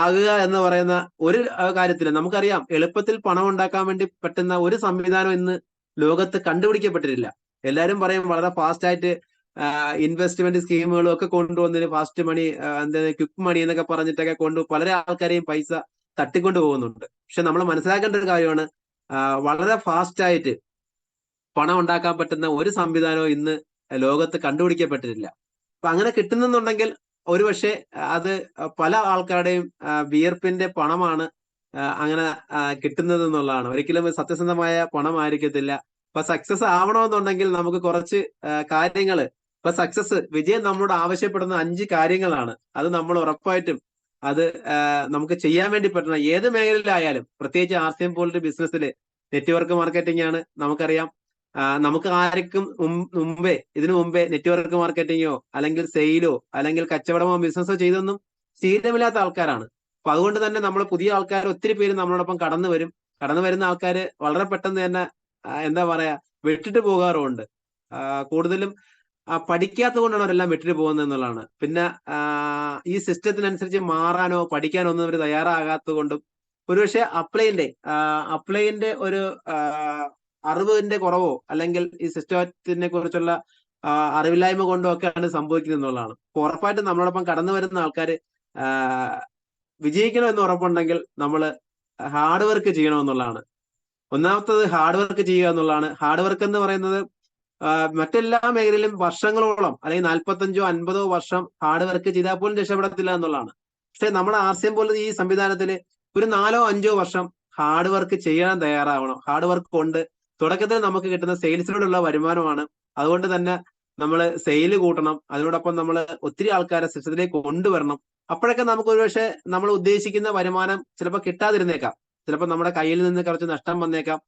ആകുക എന്ന് പറയുന്ന ഒരു കാര്യത്തില് നമുക്കറിയാം, എളുപ്പത്തിൽ പണം ഉണ്ടാക്കാൻ വേണ്ടി പറ്റുന്ന ഒരു സംവിധാനം ഇന്ന് ലോകത്ത് കണ്ടുപിടിക്കപ്പെട്ടിട്ടില്ല. എല്ലാരും പറയും വളരെ ഫാസ്റ്റ് ആയിട്ട് ഇൻവെസ്റ്റ്മെന്റ് സ്കീമുകളും ഒക്കെ കൊണ്ടുവന്നതിന് ഫാസ്റ്റ് മണി, എന്താ ക്വിക്ക് മണി എന്നൊക്കെ പറഞ്ഞിട്ടൊക്കെ പല ആൾക്കാരെയും പൈസ തട്ടിക്കൊണ്ട് പോകുന്നുണ്ട്. പക്ഷെ നമ്മൾ മനസ്സിലാക്കേണ്ട ഒരു കാര്യമാണ്, വളരെ ഫാസ്റ്റ് ആയിട്ട് പണം ഉണ്ടാക്കാൻ പറ്റുന്ന ഒരു സംവിധാനവും ഇന്ന് ലോകത്ത് കണ്ടുപിടിക്കപ്പെട്ടിട്ടില്ല. അപ്പൊ അങ്ങനെ കിട്ടുന്നുണ്ടെങ്കിൽ ഒരുപക്ഷെ അത് പല ആൾക്കാരുടെയും വിയർപ്പിന്റെ പണമാണ് അങ്ങനെ കിട്ടുന്നത് എന്നുള്ളതാണ്. ഒരിക്കലും സത്യസന്ധമായ പണമായിരിക്കത്തില്ല. ഇപ്പൊ സക്സസ് ആവണമെന്നുണ്ടെങ്കിൽ നമുക്ക് കുറച്ച് കാര്യങ്ങള്, ഇപ്പൊ വിജയം നമ്മളോട് ആവശ്യപ്പെടുന്ന 5 കാര്യങ്ങളാണ്. അത് നമ്മൾ ഉറപ്പായിട്ടും അത് നമുക്ക് ചെയ്യാൻ വേണ്ടി പറ്റണം. ഏത് മേഖലയിലായാലും, പ്രത്യേകിച്ച് RCM പോലൊരു ബിസിനസ്സിൽ നെറ്റ്വർക്ക് മാർക്കറ്റിംഗ് ആണ്. നമുക്കറിയാം നമുക്ക് ആർക്കും ഇതിനു മുമ്പേ നെറ്റ്വർക്ക് മാർക്കറ്റിങ്ങോ അല്ലെങ്കിൽ സെയിലോ അല്ലെങ്കിൽ കച്ചവടമോ ബിസിനസ്സോ ചെയ്തൊന്നും ശീലമില്ലാത്ത ആൾക്കാരാണ്. അപ്പൊ അതുകൊണ്ട് തന്നെ നമ്മൾ പുതിയ ആൾക്കാർ ഒത്തിരി പേര് നമ്മളോടൊപ്പം കടന്നു വരും. കടന്നു വരുന്ന ആൾക്കാർ വളരെ പെട്ടെന്ന് തന്നെ എന്താ പറയാ വിട്ടിട്ട് പോകാറുമുണ്ട്. കൂടുതലും പഠിക്കാത്തത് കൊണ്ടാണ് അവരെല്ലാം വിട്ടിട്ട് പോകുന്നത് എന്നുള്ളതാണ്. പിന്നെ ഈ സിസ്റ്റത്തിനനുസരിച്ച് മാറാനോ പഠിക്കാനോ ഒന്നും അവർ തയ്യാറാകാത്തത് കൊണ്ടും ഒരുപക്ഷെ അപ്ലൈന്റെ ഒരു അറിവിന്റെ കുറവോ അല്ലെങ്കിൽ ഈ സിസ്റ്റത്തിനെ കുറിച്ചുള്ള അറിവില്ലായ്മ കൊണ്ടോ ഒക്കെയാണ് സംഭവിക്കുന്നത് എന്നുള്ളതാണ്. അപ്പൊ ഉറപ്പായിട്ടും നമ്മളോടൊപ്പം കടന്നു വരുന്ന ആൾക്കാർ വിജയിക്കണം എന്ന് ഉറപ്പുണ്ടെങ്കിൽ നമ്മൾ ഹാർഡ് വർക്ക് ചെയ്യണമെന്നുള്ളതാണ്. ഒന്നാമത്തത് ഹാർഡ് വർക്ക് ചെയ്യുക എന്നുള്ളതാണ്. ഹാർഡ് വർക്ക് എന്ന് പറയുന്നത് മറ്റെല്ലാ മേഖലയിലും വർഷങ്ങളോളം അല്ലെങ്കിൽ 45 50 വർഷം ഹാർഡ് വർക്ക് ചെയ്താൽ പോലും രക്ഷപ്പെടത്തില്ല എന്നുള്ളതാണ്. പക്ഷെ നമ്മുടെ RCM പോലുള്ള ഈ സംവിധാനത്തിൽ ഒരു 4 5 വർഷം ഹാർഡ് വർക്ക് ചെയ്യാൻ തയ്യാറാവണം. ഹാർഡ് വർക്ക് കൊണ്ട് തുടക്കത്തിൽ നമുക്ക് കിട്ടുന്ന സെയിൽസിലൂടെയുള്ള വരുമാനമാണ്. അതുകൊണ്ട് തന്നെ നമ്മൾ സെയിൽ കൂട്ടണം. അതിനോടൊപ്പം നമ്മൾ ഒത്തിരി ആൾക്കാരെ സിസ്റ്റത്തിലേക്ക് കൊണ്ടുവരണം. അപ്പോഴൊക്കെ നമുക്ക് ഒരുപക്ഷെ നമ്മൾ ഉദ്ദേശിക്കുന്ന വരുമാനം ചിലപ്പോൾ കിട്ടാതിരുന്നേക്കാം. ചിലപ്പോൾ നമ്മുടെ കയ്യിൽ നിന്ന് കുറച്ച് നഷ്ടം വന്നേക്കാം.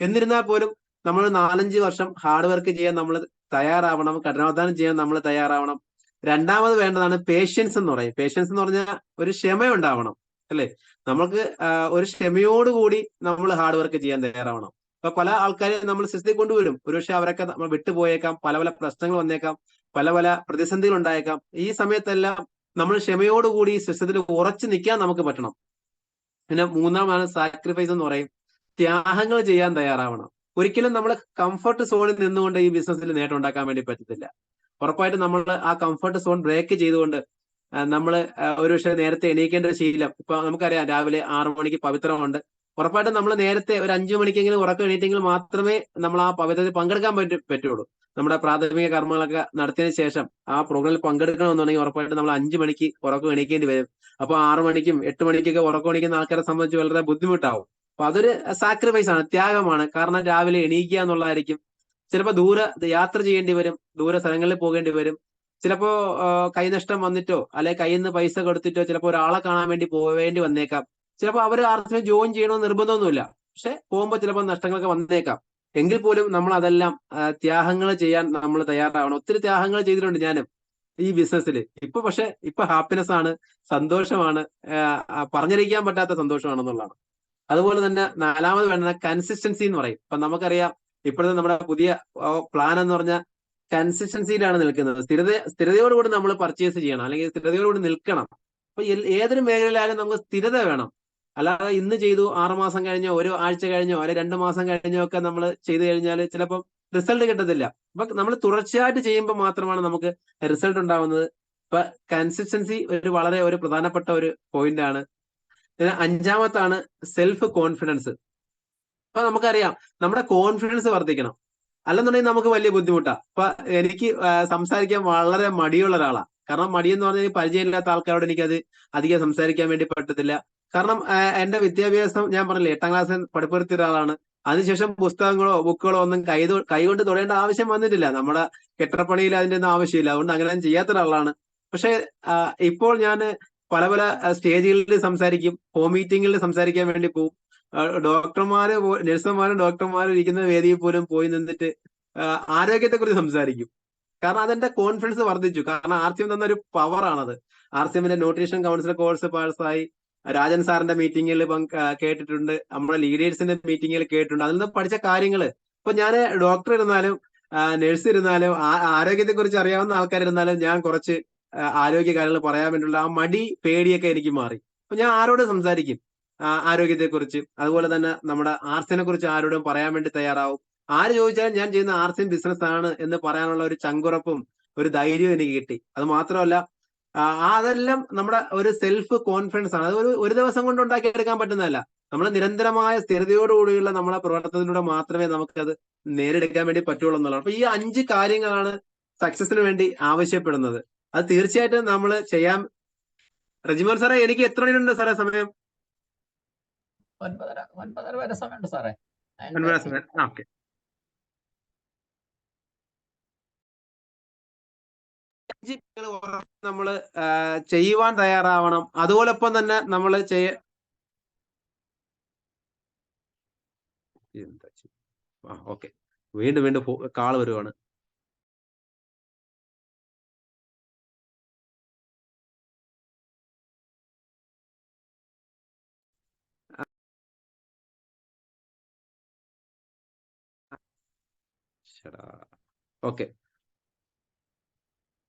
എന്നിരുന്നാൽ പോലും നമ്മൾ 4-5 വർഷം ഹാർഡ് വർക്ക് ചെയ്യാൻ നമ്മൾ തയ്യാറാവണം. കഠിനാധ്വാനം ചെയ്യാൻ നമ്മൾ തയ്യാറാവണം. രണ്ടാമത് വേണ്ടതാണ് പേഷ്യൻസ് എന്ന് പറയും. പേഷ്യൻസ് എന്ന് പറഞ്ഞാൽ ഒരു ക്ഷമയുണ്ടാവണം, അല്ലേ? നമുക്ക് ഒരു ക്ഷമയോടുകൂടി നമ്മൾ ഹാർഡ് വർക്ക് ചെയ്യാൻ തയ്യാറാവണം. അപ്പൊ പല ആൾക്കാരെയും നമ്മൾ സിസ്റ്റത്തിൽ കൊണ്ടുവരും. ഒരുപക്ഷെ അവരൊക്കെ നമ്മൾ വിട്ടുപോയേക്കാം. പല പല പ്രശ്നങ്ങൾ വന്നേക്കാം. പല പല പ്രതിസന്ധികൾ ഉണ്ടായേക്കാം. ഈ സമയത്തെല്ലാം നമ്മൾ ക്ഷമയോടുകൂടി സിസ്റ്റത്തിൽ ഉറച്ചു നിൽക്കാൻ നമുക്ക് പറ്റണം. പിന്നെ മൂന്നാമാണ് സാക്രിഫൈസ് എന്ന് പറയും. ത്യാഗങ്ങൾ ചെയ്യാൻ തയ്യാറാവണം. ഒരിക്കലും നമ്മൾ കംഫർട്ട് സോണിൽ നിന്നുകൊണ്ട് ഈ ബിസിനസ്സിൽ നേട്ടം ഉണ്ടാക്കാൻ വേണ്ടി പറ്റത്തില്ല. ഉറപ്പായിട്ടും നമ്മൾ ആ കംഫർട്ട് സോൺ ബ്രേക്ക് ചെയ്തുകൊണ്ട് നമ്മൾ ഒരുപക്ഷെ നേരത്തെ എണീക്കേണ്ട ഒരു ശീലം. ഇപ്പൊ നമുക്കറിയാം രാവിലെ 6 മണിക്ക് പവിത്രമുണ്ട്. ഉറപ്പായിട്ടും നമ്മൾ നേരത്തെ ഒരു 5 മണിക്കെങ്കിലും ഉറക്കം എണീറ്റെങ്കിൽ മാത്രമേ നമ്മൾ ആ പവിത്രത്തിൽ പങ്കെടുക്കാൻ പറ്റുള്ളൂ. നമ്മുടെ പ്രാഥമിക കർമ്മങ്ങളൊക്കെ നടത്തിയതിനു ശേഷം ആ പ്രോഗ്രാമിൽ പങ്കെടുക്കണമെന്നുണ്ടെങ്കിൽ ഉറപ്പായിട്ടും നമ്മൾ 5 മണിക്ക് ഉറക്കം എണീക്കേണ്ടി വരും. അപ്പൊ 6 മണിക്കും 8 മണിക്കൊക്കെ ഉറക്കം എണീക്കുന്ന ആൾക്കാരെ സംബന്ധിച്ച് വളരെ ബുദ്ധിമുട്ടാവും. അപ്പൊ അതൊരു സാക്രിഫൈസ് ആണ്, ത്യാഗമാണ്. കാരണം രാവിലെ എണീക്കുക എന്നുള്ളതായിരിക്കും. ചിലപ്പോൾ യാത്ര ചെയ്യേണ്ടി വരും, ദൂര സ്ഥലങ്ങളിൽ പോകേണ്ടി വരും. ചിലപ്പോ കൈനഷ്ടം വന്നിട്ടോ അല്ലെങ്കിൽ കയ്യിൽ നിന്ന് പൈസ കൊടുത്തിട്ടോ ചിലപ്പോൾ ഒരാളെ കാണാൻ വേണ്ടി പോവേണ്ടി വന്നേക്കാം. ചിലപ്പോൾ അവർ ആർക്കും ജോയിൻ ചെയ്യണമെന്ന് നിർബന്ധമൊന്നുമില്ല. പക്ഷെ പോകുമ്പോൾ ചിലപ്പോൾ നഷ്ടങ്ങളൊക്കെ വന്നേക്കാം. എങ്കിൽ പോലും നമ്മൾ അതെല്ലാം ത്യാഗങ്ങൾ ചെയ്യാൻ നമ്മൾ തയ്യാറാവണം. ഒത്തിരി ത്യാഗങ്ങൾ ചെയ്തിട്ടുണ്ട് ഞാനും ഈ ബിസിനസ്സിൽ. ഇപ്പൊ ഹാപ്പിനെസ് ആണ്, സന്തോഷമാണ്, പറഞ്ഞറിയിക്കാൻ പറ്റാത്ത സന്തോഷമാണെന്നുള്ളതാണ്. അതുപോലെ തന്നെ നാലാമത് വേണ്ടത് കൺസിസ്റ്റൻസി എന്ന് പറയും. ഇപ്പൊ നമുക്കറിയാം ഇപ്പോഴത്തെ നമ്മുടെ പുതിയ പ്ലാൻ എന്ന് പറഞ്ഞാൽ കൺസിസ്റ്റൻസിയിലാണ് നിൽക്കുന്നത്. സ്ഥിരതയോടുകൂടി നമ്മൾ പർച്ചേസ് ചെയ്യണം, അല്ലെങ്കിൽ സ്ഥിരതയോടുകൂടി നിൽക്കണം. അപ്പൊ ഏതൊരു മേഖലയിലായാലും നമുക്ക് സ്ഥിരത വേണം. അല്ലാതെ ഇന്ന് ചെയ്തു 6 മാസം കഴിഞ്ഞോ 1 ആഴ്ച കഴിഞ്ഞോ അല്ലെങ്കിൽ 2 മാസം കഴിഞ്ഞോ ഒക്കെ നമ്മൾ ചെയ്തു കഴിഞ്ഞാൽ ചിലപ്പോൾ റിസൾട്ട് കിട്ടത്തില്ല. അപ്പൊ നമ്മൾ തുടർച്ചയായിട്ട് ചെയ്യുമ്പോൾ മാത്രമാണ് നമുക്ക് റിസൾട്ട് ഉണ്ടാവുന്നത്. ഇപ്പൊ കൺസിസ്റ്റൻസി വളരെ ഒരു പ്രധാനപ്പെട്ട ഒരു പോയിന്റ് ആണ്. അഞ്ചാമത്താണ് സെൽഫ് കോൺഫിഡൻസ്. അപ്പൊ നമുക്കറിയാം നമ്മുടെ കോൺഫിഡൻസ് വർദ്ധിക്കണം. അല്ലെന്നുണ്ടെങ്കിൽ നമുക്ക് വലിയ ബുദ്ധിമുട്ടാണ്. അപ്പൊ എനിക്ക് സംസാരിക്കാൻ വളരെ മടിയുള്ള ഒരാളാണ്. കാരണം മടിയെന്ന് പറഞ്ഞാൽ പരിചയമില്ലാത്ത ആൾക്കാരോട് എനിക്കത് അധികം സംസാരിക്കാൻ വേണ്ടി പറ്റത്തില്ല. കാരണം എന്റെ വിദ്യാഭ്യാസം ഞാൻ പറഞ്ഞില്ലേ 8ാം ക്ലാസ്സിൽ പഠിപ്പുറത്തിയ ഒരാളാണ്. അതിനുശേഷം പുസ്തകങ്ങളോ ബുക്കുകളോ ഒന്നും കൈകൊണ്ട് തൊടേണ്ട ആവശ്യം വന്നിട്ടില്ല. നമ്മുടെ കെട്ടിടപ്പണിയിൽ അതിന്റെ ഒന്നും ആവശ്യമില്ല. അതുകൊണ്ട് അങ്ങനെ ചെയ്യാത്ത ഒരാളാണ്. പക്ഷെ ഇപ്പോൾ ഞാൻ പല പല സ്റ്റേജുകളിൽ സംസാരിക്കും, ഹോം മീറ്റിംഗിൽ സംസാരിക്കാൻ വേണ്ടി പോകും. നഴ്സുമാരും ഡോക്ടർമാരും ഇരിക്കുന്ന വേദിയിൽ പോലും പോയി നിന്നിട്ട് ആരോഗ്യത്തെ കുറിച്ച് സംസാരിക്കും. കാരണം അതെന്റെ കോൺഫിഡൻസ് വർദ്ധിച്ചു. കാരണം RCM തന്നൊരു പവറാണത്. RCMന്റെ ന്യൂട്രീഷൻ കൗൺസിൽ കോഴ്സ് പാസ്സായി, രാജൻ സാറിന്റെ മീറ്റിംഗിൽ കേട്ടിട്ടുണ്ട്, നമ്മുടെ ലീഡേഴ്സിന്റെ മീറ്റിംഗിൽ കേട്ടിട്ടുണ്ട്. അതിൽ നിന്ന് പഠിച്ച കാര്യങ്ങള് ഇപ്പൊ ഞാൻ ഡോക്ടർ ഇരുന്നാലും നഴ്സ് ഇരുന്നാലും ആരോഗ്യത്തെ കുറിച്ച് അറിയാവുന്ന ആൾക്കാരിരുന്നാലും ഞാൻ കുറച്ച് ആരോഗ്യ കാര്യങ്ങൾ പറയാൻ വേണ്ടിയുള്ള ആ മടി പേടിയൊക്കെ എനിക്ക് മാറി. അപ്പൊ ഞാൻ ആരോട് സംസാരിക്കും ആരോഗ്യത്തെ കുറിച്ച്. അതുപോലെ തന്നെ നമ്മുടെ RCMനെ കുറിച്ച് ആരോടും പറയാൻ വേണ്ടി തയ്യാറാവും. ആര് ചോദിച്ചാലും ഞാൻ ചെയ്യുന്ന RCM ബിസിനസ് ആണ് എന്ന് പറയാനുള്ള ഒരു ചങ്കുറപ്പും ഒരു ധൈര്യവും എനിക്ക് കിട്ടി. അത് മാത്രമല്ല അതെല്ലാം നമ്മുടെ ഒരു സെൽഫ് കോൺഫിഡൻസ് ആണ്. അത് ഒരു ദിവസം കൊണ്ട് ഉണ്ടാക്കിയെടുക്കാൻ പറ്റുന്നതല്ല. നമ്മൾ നിരന്തരമായ സ്ഥിരതയോടുകൂടിയുള്ള നമ്മളെ പ്രവർത്തനത്തിലൂടെ മാത്രമേ നമുക്കത് നേടിയെടുക്കാൻ വേണ്ടി പറ്റുള്ളൂ എന്നുള്ളതാണ്. അപ്പൊ ഈ 5 കാര്യങ്ങളാണ് സക്സസിന് വേണ്ടി ആവശ്യപ്പെടുന്നത്. അത് തീർച്ചയായിട്ടും നമ്മൾ ചെയ്യാൻ. റജിമോൻ സാറേ, എനിക്ക് എത്ര മണിയുണ്ട് സാറേ സമയം? 9:30 വരെ സമയമുണ്ട് സാറേ. 9:30. ഓക്കെ. നമ്മൾ ചെയ്യുവാൻ തയ്യാറാവണം. അതോടൊപ്പം തന്നെ നമ്മൾ ഓക്കെ, വീണ്ടും വീണ്ടും കാൾ വരുവാണ്. ഓക്കെ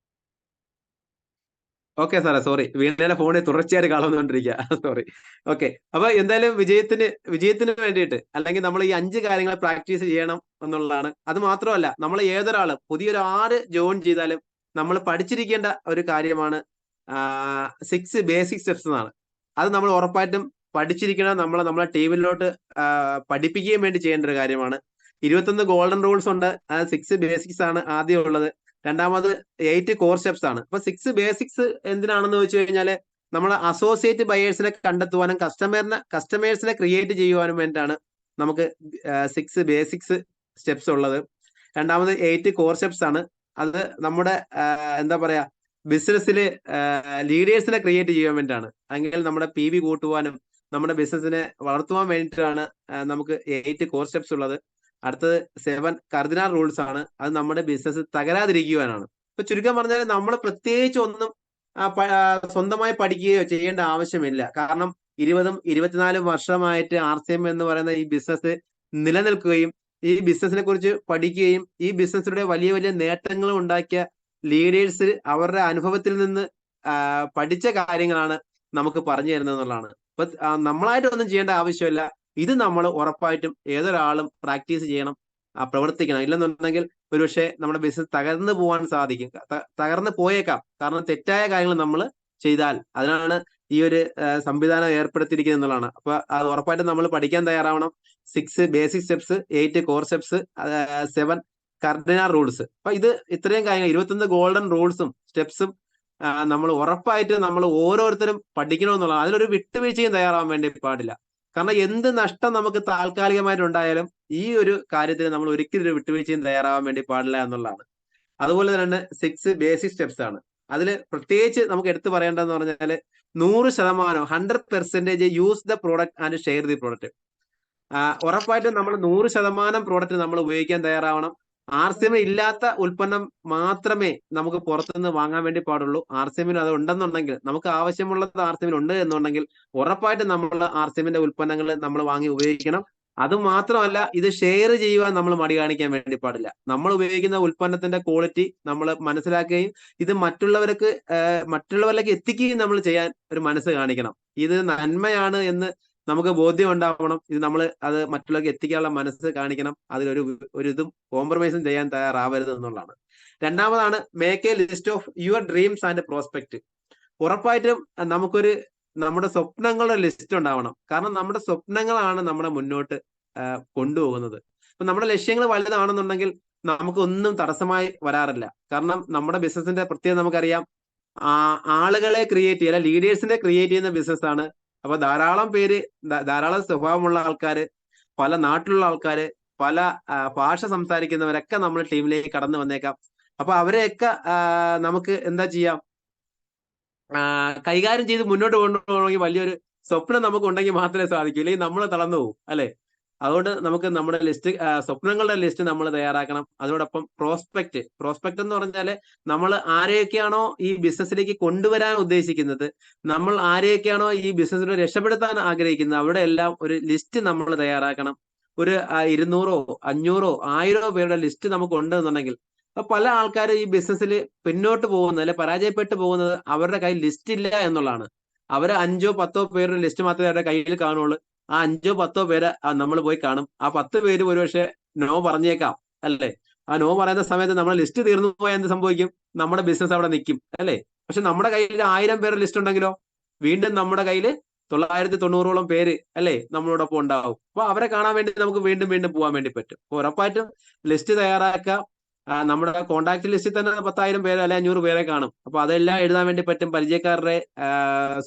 ഓക്കെ സാറേ, സോറി, വീണയുടെ ഫോണിൽ തുടർച്ചയായിട്ട് കളന്നുകൊണ്ടിരിക്കുക. സോറി. ഓക്കെ, അപ്പൊ എന്തായാലും വിജയത്തിന് വേണ്ടിയിട്ട് അല്ലെങ്കിൽ നമ്മൾ ഈ 5 കാര്യങ്ങൾ പ്രാക്ടീസ് ചെയ്യണം എന്നുള്ളതാണ്. അത് മാത്രമല്ല, നമ്മൾ ഏതൊരാളും പുതിയൊരു ആര് ജോയിൻ ചെയ്താലും നമ്മൾ പഠിച്ചിരിക്കേണ്ട ഒരു കാര്യമാണ് 6 ബേസിക് സ്റ്റെപ്സ് എന്നാണ്. അത് നമ്മൾ ഉറപ്പായിട്ടും പഠിച്ചിരിക്കണം. നമ്മളെ ടീമിലോട്ട് പഠിപ്പിക്കുകയും വേണ്ടി ചെയ്യേണ്ട ഒരു കാര്യമാണ്. 21 ഗോൾഡൻ റൂൾസ് ഉണ്ട്. 6 ബേസിക്സ് ആണ് ആദ്യം ഉള്ളത്. രണ്ടാമത് 8 കോർ സ്റ്റെപ്സ് ആണ്. അപ്പൊ 6 ബേസിക്സ് എന്തിനാണെന്ന് വെച്ച് കഴിഞ്ഞാല് നമ്മൾ അസോസിയേറ്റ് ബയേഴ്സിനെ കണ്ടെത്തുവാനും കസ്റ്റമേഴ്സിനെ ക്രിയേറ്റ് ചെയ്യുവാനും വേണ്ടിയിട്ടാണ് നമുക്ക് 6 ബേസിക്സ് സ്റ്റെപ്സ് ഉള്ളത്. രണ്ടാമത് 8 കോർ സ്റ്റെപ്സ് ആണ്. അത് നമ്മുടെ എന്താ പറയാ ബിസിനസ്സിൽ ലീഡേഴ്സിനെ ക്രിയേറ്റ് ചെയ്യാൻ വേണ്ടിയിട്ടാണ്. അല്ലെങ്കിൽ നമ്മുടെ PV കൂട്ടുവാനും നമ്മുടെ ബിസിനസ്സിനെ വളർത്തുവാൻ വേണ്ടിയിട്ടാണ് നമുക്ക് 8 കോർ സ്റ്റെപ്സ് ഉള്ളത്. അടുത്തത് 7 കർദിനാൾ റൂൾസ് ആണ്. അത് നമ്മുടെ ബിസിനസ് തകരാതിരിക്കുവാനാണ്. ഇപ്പൊ ചുരുക്കം പറഞ്ഞാൽ നമ്മൾ പ്രത്യേകിച്ച് ഒന്നും സ്വന്തമായി പഠിക്കുകയോ ചെയ്യേണ്ട ആവശ്യമില്ല. കാരണം 20-24 വർഷമായിട്ട് RCM എന്ന് പറയുന്ന ഈ ബിസിനസ് നിലനിൽക്കുകയും ഈ ബിസിനസിനെ കുറിച്ച് പഠിക്കുകയും ഈ ബിസിനസ്സിലൂടെ വലിയ വലിയ നേട്ടങ്ങൾ ഉണ്ടാക്കിയ ലീഡേഴ്സ് അവരുടെ അനുഭവത്തിൽ നിന്ന് പഠിച്ച കാര്യങ്ങളാണ് നമുക്ക് പറഞ്ഞു തരുന്നത് എന്നുള്ളതാണ്. അപ്പൊ നമ്മളായിട്ട് ഒന്നും ചെയ്യേണ്ട ആവശ്യമില്ല. ഇത് നമ്മൾ ഉറപ്പായിട്ടും ഏതൊരാളും പ്രാക്ടീസ് ചെയ്യണം, പ്രവർത്തിക്കണം. ഇല്ലെന്നുണ്ടെങ്കിൽ ഒരുപക്ഷെ നമ്മുടെ ബിസിനസ് തകർന്നു പോകാൻ സാധിക്കും, തകർന്നു പോയേക്കാം. കാരണം തെറ്റായ കാര്യങ്ങൾ നമ്മൾ ചെയ്താൽ. അതിനാണ് ഈ ഒരു സംവിധാനം ഏർപ്പെടുത്തിയിരിക്കുന്നത് എന്നുള്ളതാണ്. അപ്പൊ അത് ഉറപ്പായിട്ടും നമ്മൾ പഠിക്കാൻ തയ്യാറാവണം. 6 basic steps, 8 core steps, 7 cardinal rules. അപ്പൊ ഇത്രയും കാര്യങ്ങൾ 21 ഗോൾഡൻ റൂൾസും സ്റ്റെപ്സും നമ്മൾ ഉറപ്പായിട്ട് നമ്മൾ ഓരോരുത്തരും പഠിക്കണമെന്നുള്ളതാണ്. അതിലൊരു വിട്ടുവീഴ്ചയും തയ്യാറാവാൻ വേണ്ടി പാടില്ല. കാരണം എന്ത് നഷ്ടം നമുക്ക് താൽക്കാലികമായിട്ടുണ്ടായാലും ഈ ഒരു കാര്യത്തിൽ നമ്മൾ ഒരിക്കലും ഒരു വിട്ടുവീഴ്ചയും തയ്യാറാവാൻ വേണ്ടി പാടില്ല എന്നുള്ളതാണ്. അതുപോലെ തന്നെ 6 ബേസിക് സ്റ്റെപ്സ് ആണ്. അതിൽ പ്രത്യേകിച്ച് നമുക്ക് എടുത്തു പറയേണ്ടതെന്ന് പറഞ്ഞാൽ 100%, 100% use the product and share the product. ഉറപ്പായിട്ടും നമ്മൾ 100% പ്രോഡക്റ്റ് നമ്മൾ ഉപയോഗിക്കാൻ തയ്യാറാവണം. RCM ഇല്ലാത്ത ഉൽപ്പന്നം മാത്രമേ നമുക്ക് പുറത്തുനിന്ന് വാങ്ങാൻ വേണ്ടി പാടുള്ളൂ. RCM അത് ഉണ്ടെന്നുണ്ടെങ്കിൽ, നമുക്ക് ആവശ്യമുള്ളത് RCM ഉണ്ട് എന്നുണ്ടെങ്കിൽ ഉറപ്പായിട്ടും നമ്മൾ RCM ഉൽപ്പന്നങ്ങൾ നമ്മൾ വാങ്ങി ഉപയോഗിക്കണം. അത് മാത്രമല്ല, ഇത് ഷെയർ ചെയ്യുവാൻ നമ്മൾ മടി കാണിക്കാൻ വേണ്ടി പാടില്ല. നമ്മൾ ഉപയോഗിക്കുന്ന ഉൽപ്പന്നത്തിന്റെ ക്വാളിറ്റി നമ്മൾ മനസ്സിലാക്കുകയും ഇത് മറ്റുള്ളവരിലേക്ക് എത്തിക്കുകയും നമ്മൾ ചെയ്യാൻ ഒരു മനസ്സ് കാണിക്കണം. ഇത് നന്മയാണ് എന്ന് നമുക്ക് ബോധ്യം ഉണ്ടാവണം. ഇത് അത് മറ്റുള്ളവർക്ക് എത്തിക്കാനുള്ള മനസ്സ് കാണിക്കണം. അതിലൊരു ഇതും കോംപ്രമൈസും ചെയ്യാൻ തയ്യാറാവരുത് എന്നുള്ളതാണ്. രണ്ടാമതാണ് make a list of your dreams and prospect. ഉറപ്പായിട്ടും നമ്മുടെ സ്വപ്നങ്ങളുടെ ലിസ്റ്റ് ഉണ്ടാവണം. കാരണം നമ്മുടെ സ്വപ്നങ്ങളാണ് നമ്മളെ മുന്നോട്ട് കൊണ്ടുപോകുന്നത്. അപ്പൊ നമ്മുടെ ലക്ഷ്യങ്ങൾ വലുതാണെന്നുണ്ടെങ്കിൽ നമുക്കൊന്നും തടസ്സമായി വരാറില്ല. കാരണം നമ്മുടെ ബിസിനസിന്റെ പ്രത്യേകത നമുക്കറിയാം. ആളുകളെ ക്രിയേറ്റ് ചെയ്യുക, ലീഡേഴ്സിനെ ക്രിയേറ്റ് ചെയ്യുന്ന ബിസിനസ്സാണ്. അപ്പൊ ധാരാളം സ്വഭാവമുള്ള ആൾക്കാര്, പല നാട്ടിലുള്ള ആൾക്കാര്, പല ഭാഷ സംസാരിക്കുന്നവരൊക്കെ നമ്മൾ ടീമിലേക്ക് കടന്നു വന്നേക്കാം. അപ്പൊ അവരെയൊക്കെ നമുക്ക് എന്താ ചെയ്യാം, കൈകാര്യം ചെയ്ത് മുന്നോട്ട് കൊണ്ടുപോകണമെങ്കിൽ വലിയൊരു സ്വപ്നം നമുക്ക് ഉണ്ടെങ്കിൽ മാത്രമേ സാധിക്കൂ. ഇല്ലെങ്കിൽ നമ്മൾ തളർന്നു പോകും, അല്ലെ? അതുകൊണ്ട് നമുക്ക് നമ്മുടെ സ്വപ്നങ്ങളുടെ ലിസ്റ്റ് നമ്മൾ തയ്യാറാക്കണം. അതോടൊപ്പം പ്രോസ്പെക്ട് എന്ന് പറഞ്ഞാല് നമ്മൾ ആരെയൊക്കെയാണോ ഈ ബിസിനസ്സിലേക്ക് കൊണ്ടുവരാൻ ഉദ്ദേശിക്കുന്നത്, നമ്മൾ ആരെയൊക്കെയാണോ ഈ ബിസിനസ്സിനെ രക്ഷപ്പെടുത്താൻ ആഗ്രഹിക്കുന്നത്, അവിടെ എല്ലാം ഒരു ലിസ്റ്റ് നമ്മൾ തയ്യാറാക്കണം. ഒരു 200, 500, 1000 പേരുടെ ലിസ്റ്റ് നമുക്ക് ഉണ്ടെന്നുണ്ടെങ്കിൽ, പല ആൾക്കാർ ഈ ബിസിനസ്സിൽ പിന്നോട്ട് പോകുന്നത്, അല്ലെ പരാജയപ്പെട്ടു പോകുന്നത് അവരുടെ കയ്യിൽ ലിസ്റ്റ് ഇല്ല എന്നുള്ളതാണ്. അവർ 5 or 10 പേരുടെ ലിസ്റ്റ് മാത്രമേ അവരുടെ കയ്യിൽ കാണുള്ളൂ. ആ 5 or 10 പേര് നമ്മൾ പോയി കാണും. ആ 10 പേര് ഒരുപക്ഷെ നോ പറഞ്ഞേക്കാം, അല്ലേ? ആ നോ പറയുന്ന സമയത്ത് നമ്മുടെ ലിസ്റ്റ് തീർന്നു പോയാൽ എന്ത് സംഭവിക്കും? നമ്മുടെ ബിസിനസ് അവിടെ നിൽക്കും, അല്ലേ? പക്ഷെ നമ്മുടെ കയ്യിൽ 1000 പേരുടെ ലിസ്റ്റ് ഉണ്ടെങ്കിലോ വീണ്ടും നമ്മുടെ കയ്യിൽ 990ഓളം പേര്, അല്ലേ, നമ്മളോടൊപ്പം ഉണ്ടാവും. അപ്പൊ അവരെ കാണാൻ വേണ്ടി നമുക്ക് വീണ്ടും വീണ്ടും പോകാൻ വേണ്ടി പറ്റും. അപ്പൊ ഉറപ്പായിട്ടും ലിസ്റ്റ് തയ്യാറാക്കുക. നമ്മുടെ കോൺടാക്ട് ലിസ്റ്റിൽ തന്നെ 10,000 പേര് അല്ലെ 500 പേരെ കാണും. അപ്പൊ അതെല്ലാം എഴുതാൻ വേണ്ടി പറ്റും. പരിചയക്കാരുടെ,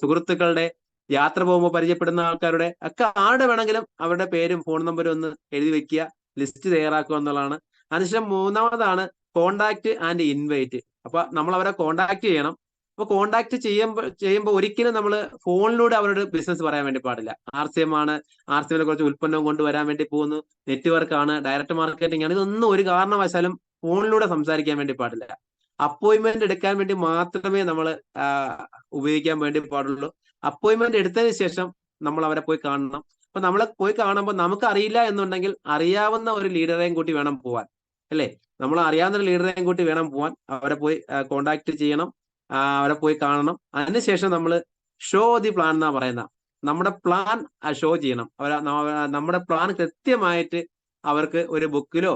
സുഹൃത്തുക്കളുടെ, യാത്ര പോകുമ്പോൾ പരിചയപ്പെടുന്ന ആൾക്കാരുടെ ഒക്കെ ആരുടെ വേണമെങ്കിലും അവരുടെ പേരും ഫോൺ നമ്പരും ഒന്ന് എഴുതി വെക്കുക, ലിസ്റ്റ് തയ്യാറാക്കുക എന്നുള്ളതാണ്. അതിനുശേഷം 3-ാമതാണ് കോണ്ടാക്ട് ആൻഡ് ഇൻവൈറ്റ്. അപ്പൊ നമ്മൾ അവരെ കോണ്ടാക്ട് ചെയ്യണം. അപ്പൊ കോണ്ടാക്ട് ചെയ്യുമ്പോൾ ഒരിക്കലും നമ്മൾ ഫോണിലൂടെ അവരോട് ബിസിനസ് പറയാൻ വേണ്ടി പാടില്ല. RCM ആണ്, RCM കുറച്ച് ഉൽപ്പന്നം കൊണ്ടുവരാൻ വേണ്ടി പോകുന്നു, നെറ്റ്വർക്ക് ആണ്, ഡയറക്ട് മാർക്കറ്റിംഗ് ആണ്, ഇതൊന്നും ഒരു കാരണവശാലും ഫോണിലൂടെ സംസാരിക്കാൻ വേണ്ടി പാടില്ല. അപ്പോയിന്റ്മെന്റ് എടുക്കാൻ വേണ്ടി മാത്രമേ നമ്മൾ ഉപയോഗിക്കാൻ വേണ്ടി പാടുള്ളൂ. അപ്പോയിന്റ്മെന്റ് എടുത്തതിന് ശേഷം നമ്മൾ അവരെ പോയി കാണണം. അപ്പൊ നമ്മളെ പോയി കാണുമ്പോൾ നമുക്ക് അറിയില്ല എന്നുണ്ടെങ്കിൽ അറിയാവുന്ന ഒരു ലീഡറെയും കൂട്ടി വേണം പോവാൻ, അല്ലേ? നമ്മൾ അറിയാവുന്ന ഒരു ലീഡറെയും കൂട്ടി വേണം പോവാൻ. അവരെ പോയി കോണ്ടാക്ട് ചെയ്യണം, അവരെ പോയി കാണണം. അതിനുശേഷം നമ്മൾ ഷോ ദി പ്ലാൻ എന്നാ പറയുന്ന, നമ്മുടെ പ്ലാൻ ഷോ ചെയ്യണം. നമ്മുടെ പ്ലാൻ കൃത്യമായിട്ട് അവർക്ക് ഒരു ബുക്കിലോ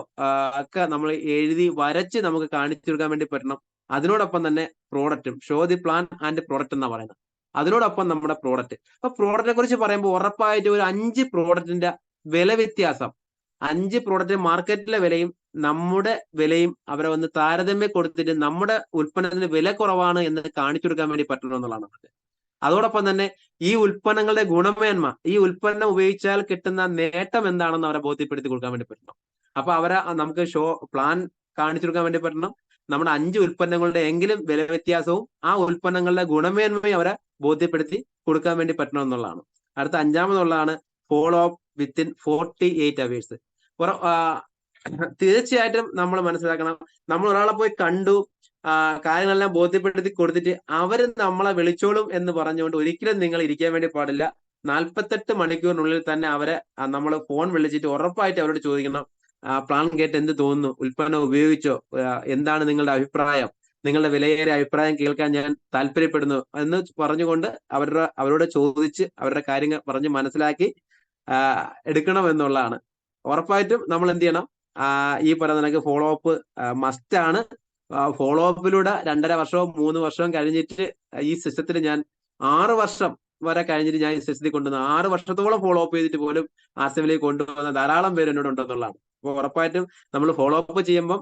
ഒക്കെ നമ്മൾ എഴുതി വരച്ച് നമുക്ക് കാണിച്ചു കൊടുക്കാൻ വേണ്ടി പറ്റണം. അതിനോടൊപ്പം തന്നെ പ്രോഡക്റ്റും, show the plan and product എന്നാ പറയുന്നത്. അതിനോടൊപ്പം നമ്മുടെ പ്രോഡക്റ്റ്. അപ്പൊ പ്രോഡക്റ്റിനെ കുറിച്ച് പറയുമ്പോൾ ഉറപ്പായിട്ട് ഒരു 5 പ്രോഡക്റ്റിന്റെ വില വ്യത്യാസം, 5 പ്രോഡക്റ്റ് മാർക്കറ്റിലെ വിലയും നമ്മുടെ വിലയും അവരെ ഒന്ന് താരതമ്യം കൊടുത്തിട്ട് നമ്മുടെ ഉൽപ്പന്നത്തിന് വില കുറവാണ് എന്ന് കാണിച്ചു കൊടുക്കാൻ വേണ്ടി പറ്റണം എന്നുള്ളതാണ്. അതോടൊപ്പം തന്നെ ഈ ഉൽപ്പന്നങ്ങളുടെ ഗുണമേന്മ, ഈ ഉൽപ്പന്നം ഉപയോഗിച്ചാൽ കിട്ടുന്ന നേട്ടം എന്താണെന്ന് അവരെ ബോധ്യപ്പെടുത്തി കൊടുക്കാൻ വേണ്ടി പറ്റണം. അപ്പൊ അവരെ നമുക്ക് പ്ലാൻ കാണിച്ചു കൊടുക്കാൻ വേണ്ടി പറ്റണം. നമ്മുടെ 5 ഉൽപ്പന്നങ്ങളുടെ എങ്കിലും വില വ്യത്യാസവും ആ ഉൽപ്പന്നങ്ങളുടെ ഗുണമേന്മയും അവരെ ബോധ്യപ്പെടുത്തി കൊടുക്കാൻ വേണ്ടി പറ്റണം എന്നുള്ളതാണ്. അടുത്ത 5-മതുള്ളതാണ് ഫോളോ അപ്പ് വിത്തിൻ 48 അവേഴ്സ്. തീർച്ചയായിട്ടും നമ്മൾ മനസ്സിലാക്കണം, നമ്മൾ ഒരാളെ പോയി കണ്ടു, കാര്യങ്ങളെല്ലാം ബോധ്യപ്പെടുത്തി കൊടുത്തിട്ട് അവര് നമ്മളെ വിളിച്ചോളും എന്ന് പറഞ്ഞുകൊണ്ട് ഒരിക്കലും നിങ്ങൾ ഇരിക്കാൻ വേണ്ടി പാടില്ല. 48 മണിക്കൂറിനുള്ളിൽ തന്നെ അവരെ നമ്മൾ ഫോൺ വിളിച്ചിട്ട് ഉറപ്പായിട്ട് അവരോട് ചോദിക്കണം, പ്ലാൻ കേട്ട് എന്ത് തോന്നുന്നു, ഉൽപ്പന്നം ഉപയോഗിച്ചോ, എന്താണ് നിങ്ങളുടെ അഭിപ്രായം, നിങ്ങളുടെ വിലയേറിയ അഭിപ്രായം കേൾക്കാൻ ഞാൻ താല്പര്യപ്പെടുന്നു എന്ന് പറഞ്ഞുകൊണ്ട് അവരോട് ചോദിച്ച് അവരുടെ കാര്യങ്ങൾ പറഞ്ഞ് മനസ്സിലാക്കി എടുക്കണം എന്നുള്ളതാണ്. ഉറപ്പായിട്ടും നമ്മൾ എന്ത് ചെയ്യണം, ഈ പറയുന്ന ഫോളോ അപ്പ് മസ്റ്റ് ആണ്. ഫോളോ അപ്പിലൂടെ 2.5 വർഷവും 3 വർഷവും കഴിഞ്ഞിട്ട് ഈ സിസ്റ്റത്തിൽ ഞാൻ 6 വർഷം വരെ കഴിഞ്ഞിട്ട് ഞാൻ ഈ സിസ്റ്റത്തിൽ കൊണ്ടുവന്ന 6 വർഷത്തോളം ഫോളോ അപ്പ് ചെയ്തിട്ട് പോലും RCMലേക്ക് കൊണ്ടുവന്ന ധാരാളം പേര് എന്നോട് ഉണ്ടെന്നുള്ളതാണ്. അപ്പോൾ ഉറപ്പായിട്ടും നമ്മൾ ഫോളോ അപ്പ് ചെയ്യുമ്പം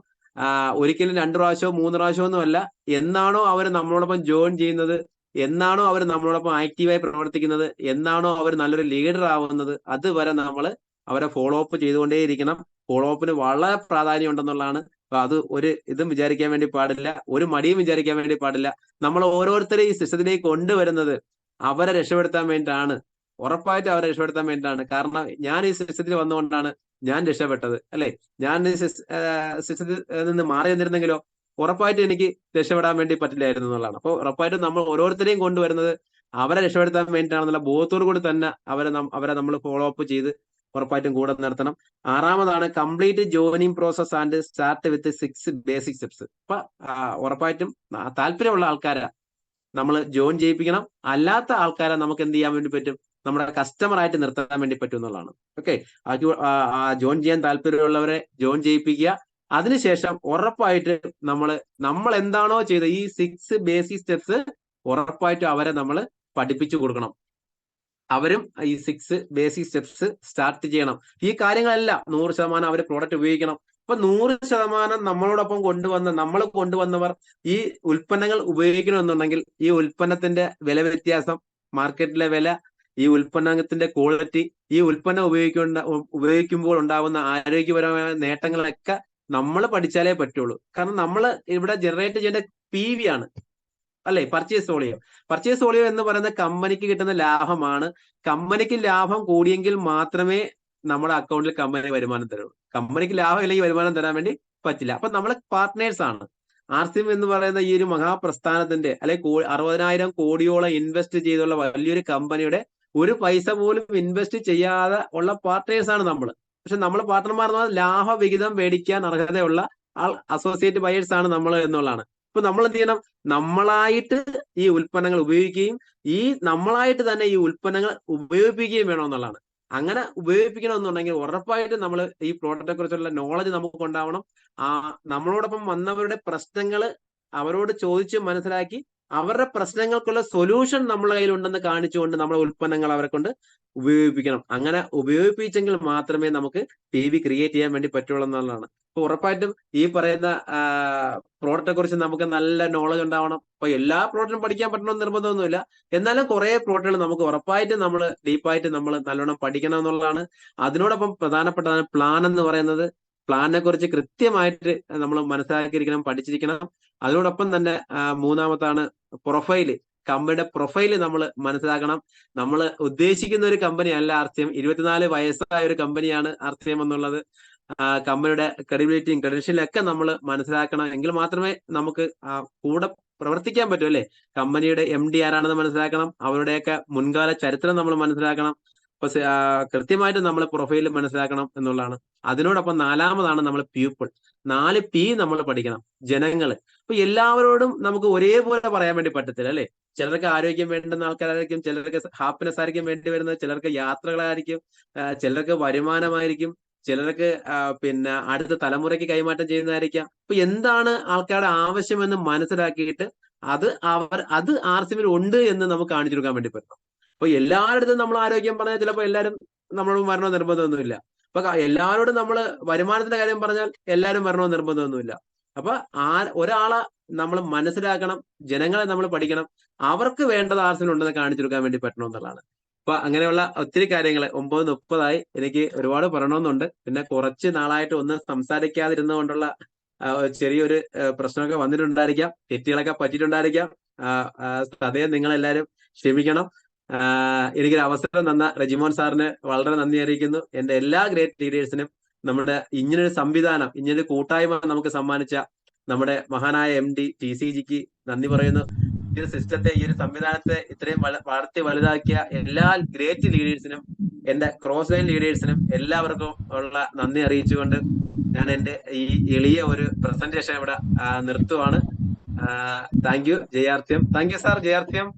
ഒരിക്കലും 2 പ്രാവശ്യമോ 3 പ്രാവശ്യമോ ഒന്നും അല്ല. എന്നാണോ അവർ നമ്മളോടൊപ്പം ജോയിൻ ചെയ്യുന്നത്, എന്നാണോ അവർ നമ്മളോടൊപ്പം ആക്റ്റീവായി പ്രവർത്തിക്കുന്നത്, എന്നാണോ അവർ നല്ലൊരു ലീഡർ ആവുന്നത്, അതുവരെ നമ്മൾ അവരെ ഫോളോ അപ്പ് ചെയ്തുകൊണ്ടേയിരിക്കണം. ഫോളോ അപ്പിന് വളരെ പ്രാധാന്യം ഉണ്ടെന്നുള്ളതാണ്. അപ്പൊ അത് ഒരു ഇതും വിചാരിക്കാൻ വേണ്ടി പാടില്ല, ഒരു മടിയും വിചാരിക്കാൻ വേണ്ടി പാടില്ല. നമ്മൾ ഓരോരുത്തരും ഈ സിസ്റ്റത്തിലേക്ക് കൊണ്ടുവരുന്നത് അവരെ രക്ഷപ്പെടുത്താൻ വേണ്ടിയിട്ടാണ്. ഉറപ്പായിട്ടും അവരെ രക്ഷപ്പെടുത്താൻ വേണ്ടിയിട്ടാണ്. കാരണം ഞാൻ ഈ സിസ്റ്റത്തിൽ വന്നുകൊണ്ടാണ് ഞാൻ രക്ഷപ്പെട്ടത്, അല്ലെ? ഞാൻ ഈ സിസ്റ്റത്തിൽ നിന്ന് മാറി നിന്നിരുന്നെങ്കിലോ ഉറപ്പായിട്ടും എനിക്ക് രക്ഷപ്പെടാൻ വേണ്ടി പറ്റില്ലായിരുന്നു എന്നുള്ളതാണ്. അപ്പോൾ ഉറപ്പായിട്ടും നമ്മൾ ഓരോരുത്തരെയും കൊണ്ടുവരുന്നത് അവരെ രക്ഷപ്പെടുത്താൻ വേണ്ടിയിട്ടാണെന്നുള്ള ബോധത്തോടു കൂടി തന്നെ അവരെ നമ്മൾ ഫോളോ അപ്പ് ചെയ്ത് ഉറപ്പായിട്ടും കൂടെ നിർത്തണം. 6-മതാണ് complete joining process and start with 6 basic steps. അപ്പൊ ഉറപ്പായിട്ടും താല്പര്യമുള്ള ആൾക്കാരെ നമ്മൾ ജോയിൻ ചെയ്യിപ്പിക്കണം. അല്ലാത്ത ആൾക്കാരെ നമുക്ക് എന്ത് ചെയ്യാൻ വേണ്ടി പറ്റും, നമ്മുടെ കസ്റ്റമർ ആയിട്ട് നിർത്താൻ വേണ്ടി പറ്റും എന്നുള്ളതാണ്. ഓക്കെ, ജോയിൻ ചെയ്യാൻ താല്പര്യമുള്ളവരെ ജോയിൻ ചെയ്യിപ്പിക്കുക. അതിനുശേഷം ഉറപ്പായിട്ട് നമ്മൾ എന്താണോ ചെയ്ത ഈ 6 ബേസിക് സ്റ്റെപ്സ് ഉറപ്പായിട്ടും അവരെ നമ്മൾ പഠിപ്പിച്ചു കൊടുക്കണം. അവരും ഈ 6 ബേസിക് സ്റ്റെപ്സ് സ്റ്റാർട്ട് ചെയ്യണം. ഈ കാര്യങ്ങളെല്ലാം 100% അവർ പ്രോഡക്റ്റ് ഉപയോഗിക്കണം. അപ്പൊ 100% നമ്മളോടൊപ്പം നമ്മൾ കൊണ്ടുവന്നവർ ഈ ഉൽപ്പന്നങ്ങൾ ഉപയോഗിക്കണമെന്നുണ്ടെങ്കിൽ ഈ ഉൽപ്പന്നത്തിന്റെ വില വ്യത്യാസം, മാർക്കറ്റിലെ വില, ഈ ഉൽപ്പന്നത്തിന്റെ ക്വാളിറ്റി, ഈ ഉൽപ്പന്നം ഉപയോഗിക്കുമ്പോൾ ഉണ്ടാവുന്ന ആരോഗ്യപരമായ നേട്ടങ്ങളൊക്കെ നമ്മൾ പഠിച്ചാലേ പറ്റുള്ളൂ. കാരണം നമ്മൾ ഇവിടെ ജനറേറ്റ് ചെയ്യേണ്ട PV ആണ്, അല്ലെ? പർച്ചേസ് വോളിയം എന്ന് പറയുന്ന കമ്പനിക്ക് കിട്ടുന്ന ലാഭമാണ്. കമ്പനിക്ക് ലാഭം കൂടിയെങ്കിൽ മാത്രമേ നമ്മുടെ അക്കൗണ്ടിൽ കമ്പനി വരുമാനം തരുള്ളൂ. കമ്പനിക്ക് ലാഭം ഇല്ലെങ്കിൽ വരുമാനം തരാൻ വേണ്ടി പറ്റില്ല. അപ്പൊ നമ്മളെ പാർട്ട്നേഴ്സ് ആണ്. RCM എന്ന് പറയുന്ന ഈ ഒരു മഹാപ്രസ്ഥാനത്തിന്റെ, അല്ലെങ്കിൽ 60,000 കോടിയോളം ഇൻവെസ്റ്റ് ചെയ്തുള്ള വലിയൊരു കമ്പനിയുടെ ഒരു പൈസ പോലും ഇൻവെസ്റ്റ് ചെയ്യാതെ ഉള്ള പാർട്ട്നേഴ്സ് ആണ് നമ്മൾ. പക്ഷെ നമ്മൾ പാർട്ട്ണർമാർ ലാഭവിഹിതം മേടിക്കാൻ അർഹതയുള്ള അസോസിയേറ്റ് ബയേഴ്സ് ആണ് നമ്മൾ എന്നുള്ളതാണ്. ഇപ്പൊ നമ്മൾ എന്ത് ചെയ്യണം, നമ്മളായിട്ട് ഈ ഉൽപ്പന്നങ്ങൾ ഉപയോഗിക്കുകയും നമ്മളായിട്ട് തന്നെ ഈ ഉൽപ്പന്നങ്ങൾ ഉപയോഗിപ്പിക്കുകയും വേണമെന്നുള്ളതാണ്. അങ്ങനെ ഉപയോഗിപ്പിക്കണമെന്നുണ്ടെങ്കിൽ ഉറപ്പായിട്ടും നമ്മൾ ഈ പ്രോഡക്റ്റിനെ കുറിച്ചുള്ള നോളജ് നമുക്ക് ഉണ്ടാവണം. നമ്മളോടൊപ്പം വന്നവരുടെ പ്രശ്നങ്ങൾ അവരോട് ചോദിച്ച് മനസ്സിലാക്കി അവരുടെ പ്രശ്നങ്ങൾക്കുള്ള സൊല്യൂഷൻ നമ്മളെ കയ്യിലുണ്ടെന്ന് കാണിച്ചുകൊണ്ട് നമ്മുടെ ഉൽപ്പന്നങ്ങൾ അവരെ കൊണ്ട് ഉപയോഗിപ്പിക്കണം. അങ്ങനെ ഉപയോഗിപ്പിച്ചെങ്കിൽ മാത്രമേ നമുക്ക് PV ക്രിയേറ്റ് ചെയ്യാൻ വേണ്ടി പറ്റുള്ളൂ എന്നുള്ളതാണ്. അപ്പൊ ഉറപ്പായിട്ടും ഈ പറയുന്ന പ്രോഡക്റ്റിനെ കുറിച്ച് നമുക്ക് നല്ല നോളജ് ഉണ്ടാവണം. അപ്പൊ എല്ലാ പ്രോഡക്റ്റും പഠിക്കാൻ പറ്റണമെന്ന് നിർബന്ധമൊന്നുമില്ല. എന്നാലും കുറെ പ്രോഡക്റ്റുകൾ നമുക്ക് ഉറപ്പായിട്ടും നമ്മൾ ഡീപ്പായിട്ട് നമ്മൾ നല്ലോണം പഠിക്കണം എന്നുള്ളതാണ്. അതിനോടൊപ്പം പ്രധാനപ്പെട്ടതാണ് പ്ലാൻ എന്ന് പറയുന്നത്. പ്ലാനിനെ കുറിച്ച് കൃത്യമായിട്ട് നമ്മൾ മനസ്സിലാക്കിയിരിക്കണം, പഠിച്ചിരിക്കണം. അതിനോടൊപ്പം തന്നെ മൂന്നാമത്താണ് പ്രൊഫൈല്. കമ്പനിയുടെ പ്രൊഫൈല് നമ്മൾ മനസ്സിലാക്കണം. നമ്മൾ ഉദ്ദേശിക്കുന്ന ഒരു കമ്പനി അല്ല RCM. 24 വയസ്സായ ഒരു കമ്പനിയാണ് RCM എന്നുള്ളത്. കമ്പനിയുടെ ക്രെഡിബിലിറ്റിയും ക്രെഡൻഷ്യലും ഒക്കെ നമ്മൾ മനസ്സിലാക്കണം. എങ്കിൽ മാത്രമേ നമുക്ക് കൂടെ പ്രവർത്തിക്കാൻ പറ്റൂ, അല്ലേ? കമ്പനിയുടെ MD ആരാണെന്ന് മനസ്സിലാക്കണം. അവരുടെയൊക്കെ മുൻകാല ചരിത്രം നമ്മൾ മനസ്സിലാക്കണം. അപ്പൊ കൃത്യമായിട്ട് നമ്മൾ പ്രൊഫൈൽ മനസ്സിലാക്കണം എന്നുള്ളതാണ്. അതിനോടൊപ്പം നാലാമതാണ് നമ്മൾ പീപ്പിൾ. 4P നമ്മൾ പഠിക്കണം. ജനങ്ങള്. അപ്പൊ എല്ലാവരോടും നമുക്ക് ഒരേപോലെ പറയാൻ വേണ്ടി പറ്റത്തില്ല, അല്ലെ? ചിലർക്ക് ആരോഗ്യം വേണ്ടുന്ന ആൾക്കാരായിരിക്കും, ചിലർക്ക് ഹാപ്പിനെസ് ആയിരിക്കും വേണ്ടി വരുന്നത്, ചിലർക്ക് യാത്രകളായിരിക്കും, ചിലർക്ക് വരുമാനമായിരിക്കും, ചിലർക്ക് പിന്നെ അടുത്ത തലമുറയ്ക്ക് കൈമാറ്റം ചെയ്യുന്നതായിരിക്കാം. അപ്പൊ എന്താണ് ആൾക്കാരുടെ ആവശ്യമെന്ന് മനസ്സിലാക്കിയിട്ട് അത് RCM ഉണ്ട് എന്ന് നമുക്ക് കാണിച്ചു കൊടുക്കാൻ വേണ്ടി പറ്റണം. അപ്പൊ എല്ലാവരുടെ നമ്മൾ ആരോഗ്യം പറഞ്ഞാൽ ചിലപ്പോൾ എല്ലാവരും നമ്മളോട് വരണമെന്ന് നിർബന്ധമൊന്നുമില്ല. അപ്പൊ എല്ലാവരോടും നമ്മൾ വരുമാനത്തിന്റെ കാര്യം പറഞ്ഞാൽ എല്ലാവരും വരണമെന്ന് നിർബന്ധമൊന്നുമില്ല. അപ്പൊ ഒരാളെ നമ്മൾ മനസ്സിലാക്കണം, ജനങ്ങളെ നമ്മൾ പഠിക്കണം, അവർക്ക് വേണ്ടത് RCM ഉണ്ടെന്ന് കാണിച്ചു കൊടുക്കാൻ വേണ്ടി പറ്റണം എന്നുള്ളതാണ്. അപ്പൊ അങ്ങനെയുള്ള ഒത്തിരി കാര്യങ്ങൾ 9:30 എനിക്ക് ഒരുപാട് പറയണമെന്നുണ്ട്. പിന്നെ കുറച്ച് നാളായിട്ട് ഒന്നും സംസാരിക്കാതിരുന്നുകൊണ്ടുള്ള ചെറിയൊരു പ്രശ്നമൊക്കെ വന്നിട്ടുണ്ടായിരിക്കാം, തെറ്റുകളൊക്കെ പറ്റിയിട്ടുണ്ടായിരിക്കാം. സദയം നിങ്ങളെല്ലാവരും ക്ഷമിക്കണം. എനിക്കൊരു അവസരം തന്ന റെജിമോൻ സാറിന് വളരെ നന്ദി അറിയിക്കുന്നു. എന്റെ എല്ലാ ഗ്രേറ്റ് ലീഡേഴ്സിനും, നമ്മുടെ ഇങ്ങനൊരു സംവിധാനം, ഇങ്ങനൊരു കൂട്ടായ്മ നമുക്ക് സമ്മാനിച്ച നമ്മുടെ മഹാനായ MD TCGക്ക് നന്ദി പറയുന്നു. ഈ ഒരു സിസ്റ്റത്തെ, ഈ ഒരു സംവിധാനത്തെ ഇത്രയും വളർത്തി വലുതാക്കിയ എല്ലാ ഗ്രേറ്റ് ലീഡേഴ്സിനും, എന്റെ ക്രോസ് ലൈൻ ലീഡേഴ്സിനും എല്ലാവർക്കും ഉള്ള നന്ദി അറിയിച്ചുകൊണ്ട് ഞാൻ എന്റെ ഈ എളിയ ഒരു പ്രസന്റേഷൻ ഇവിടെ നിർത്തുവാണ്. Thank you. ജയാർഥ്യം. Thank you sir. ജയാർഥ്യം.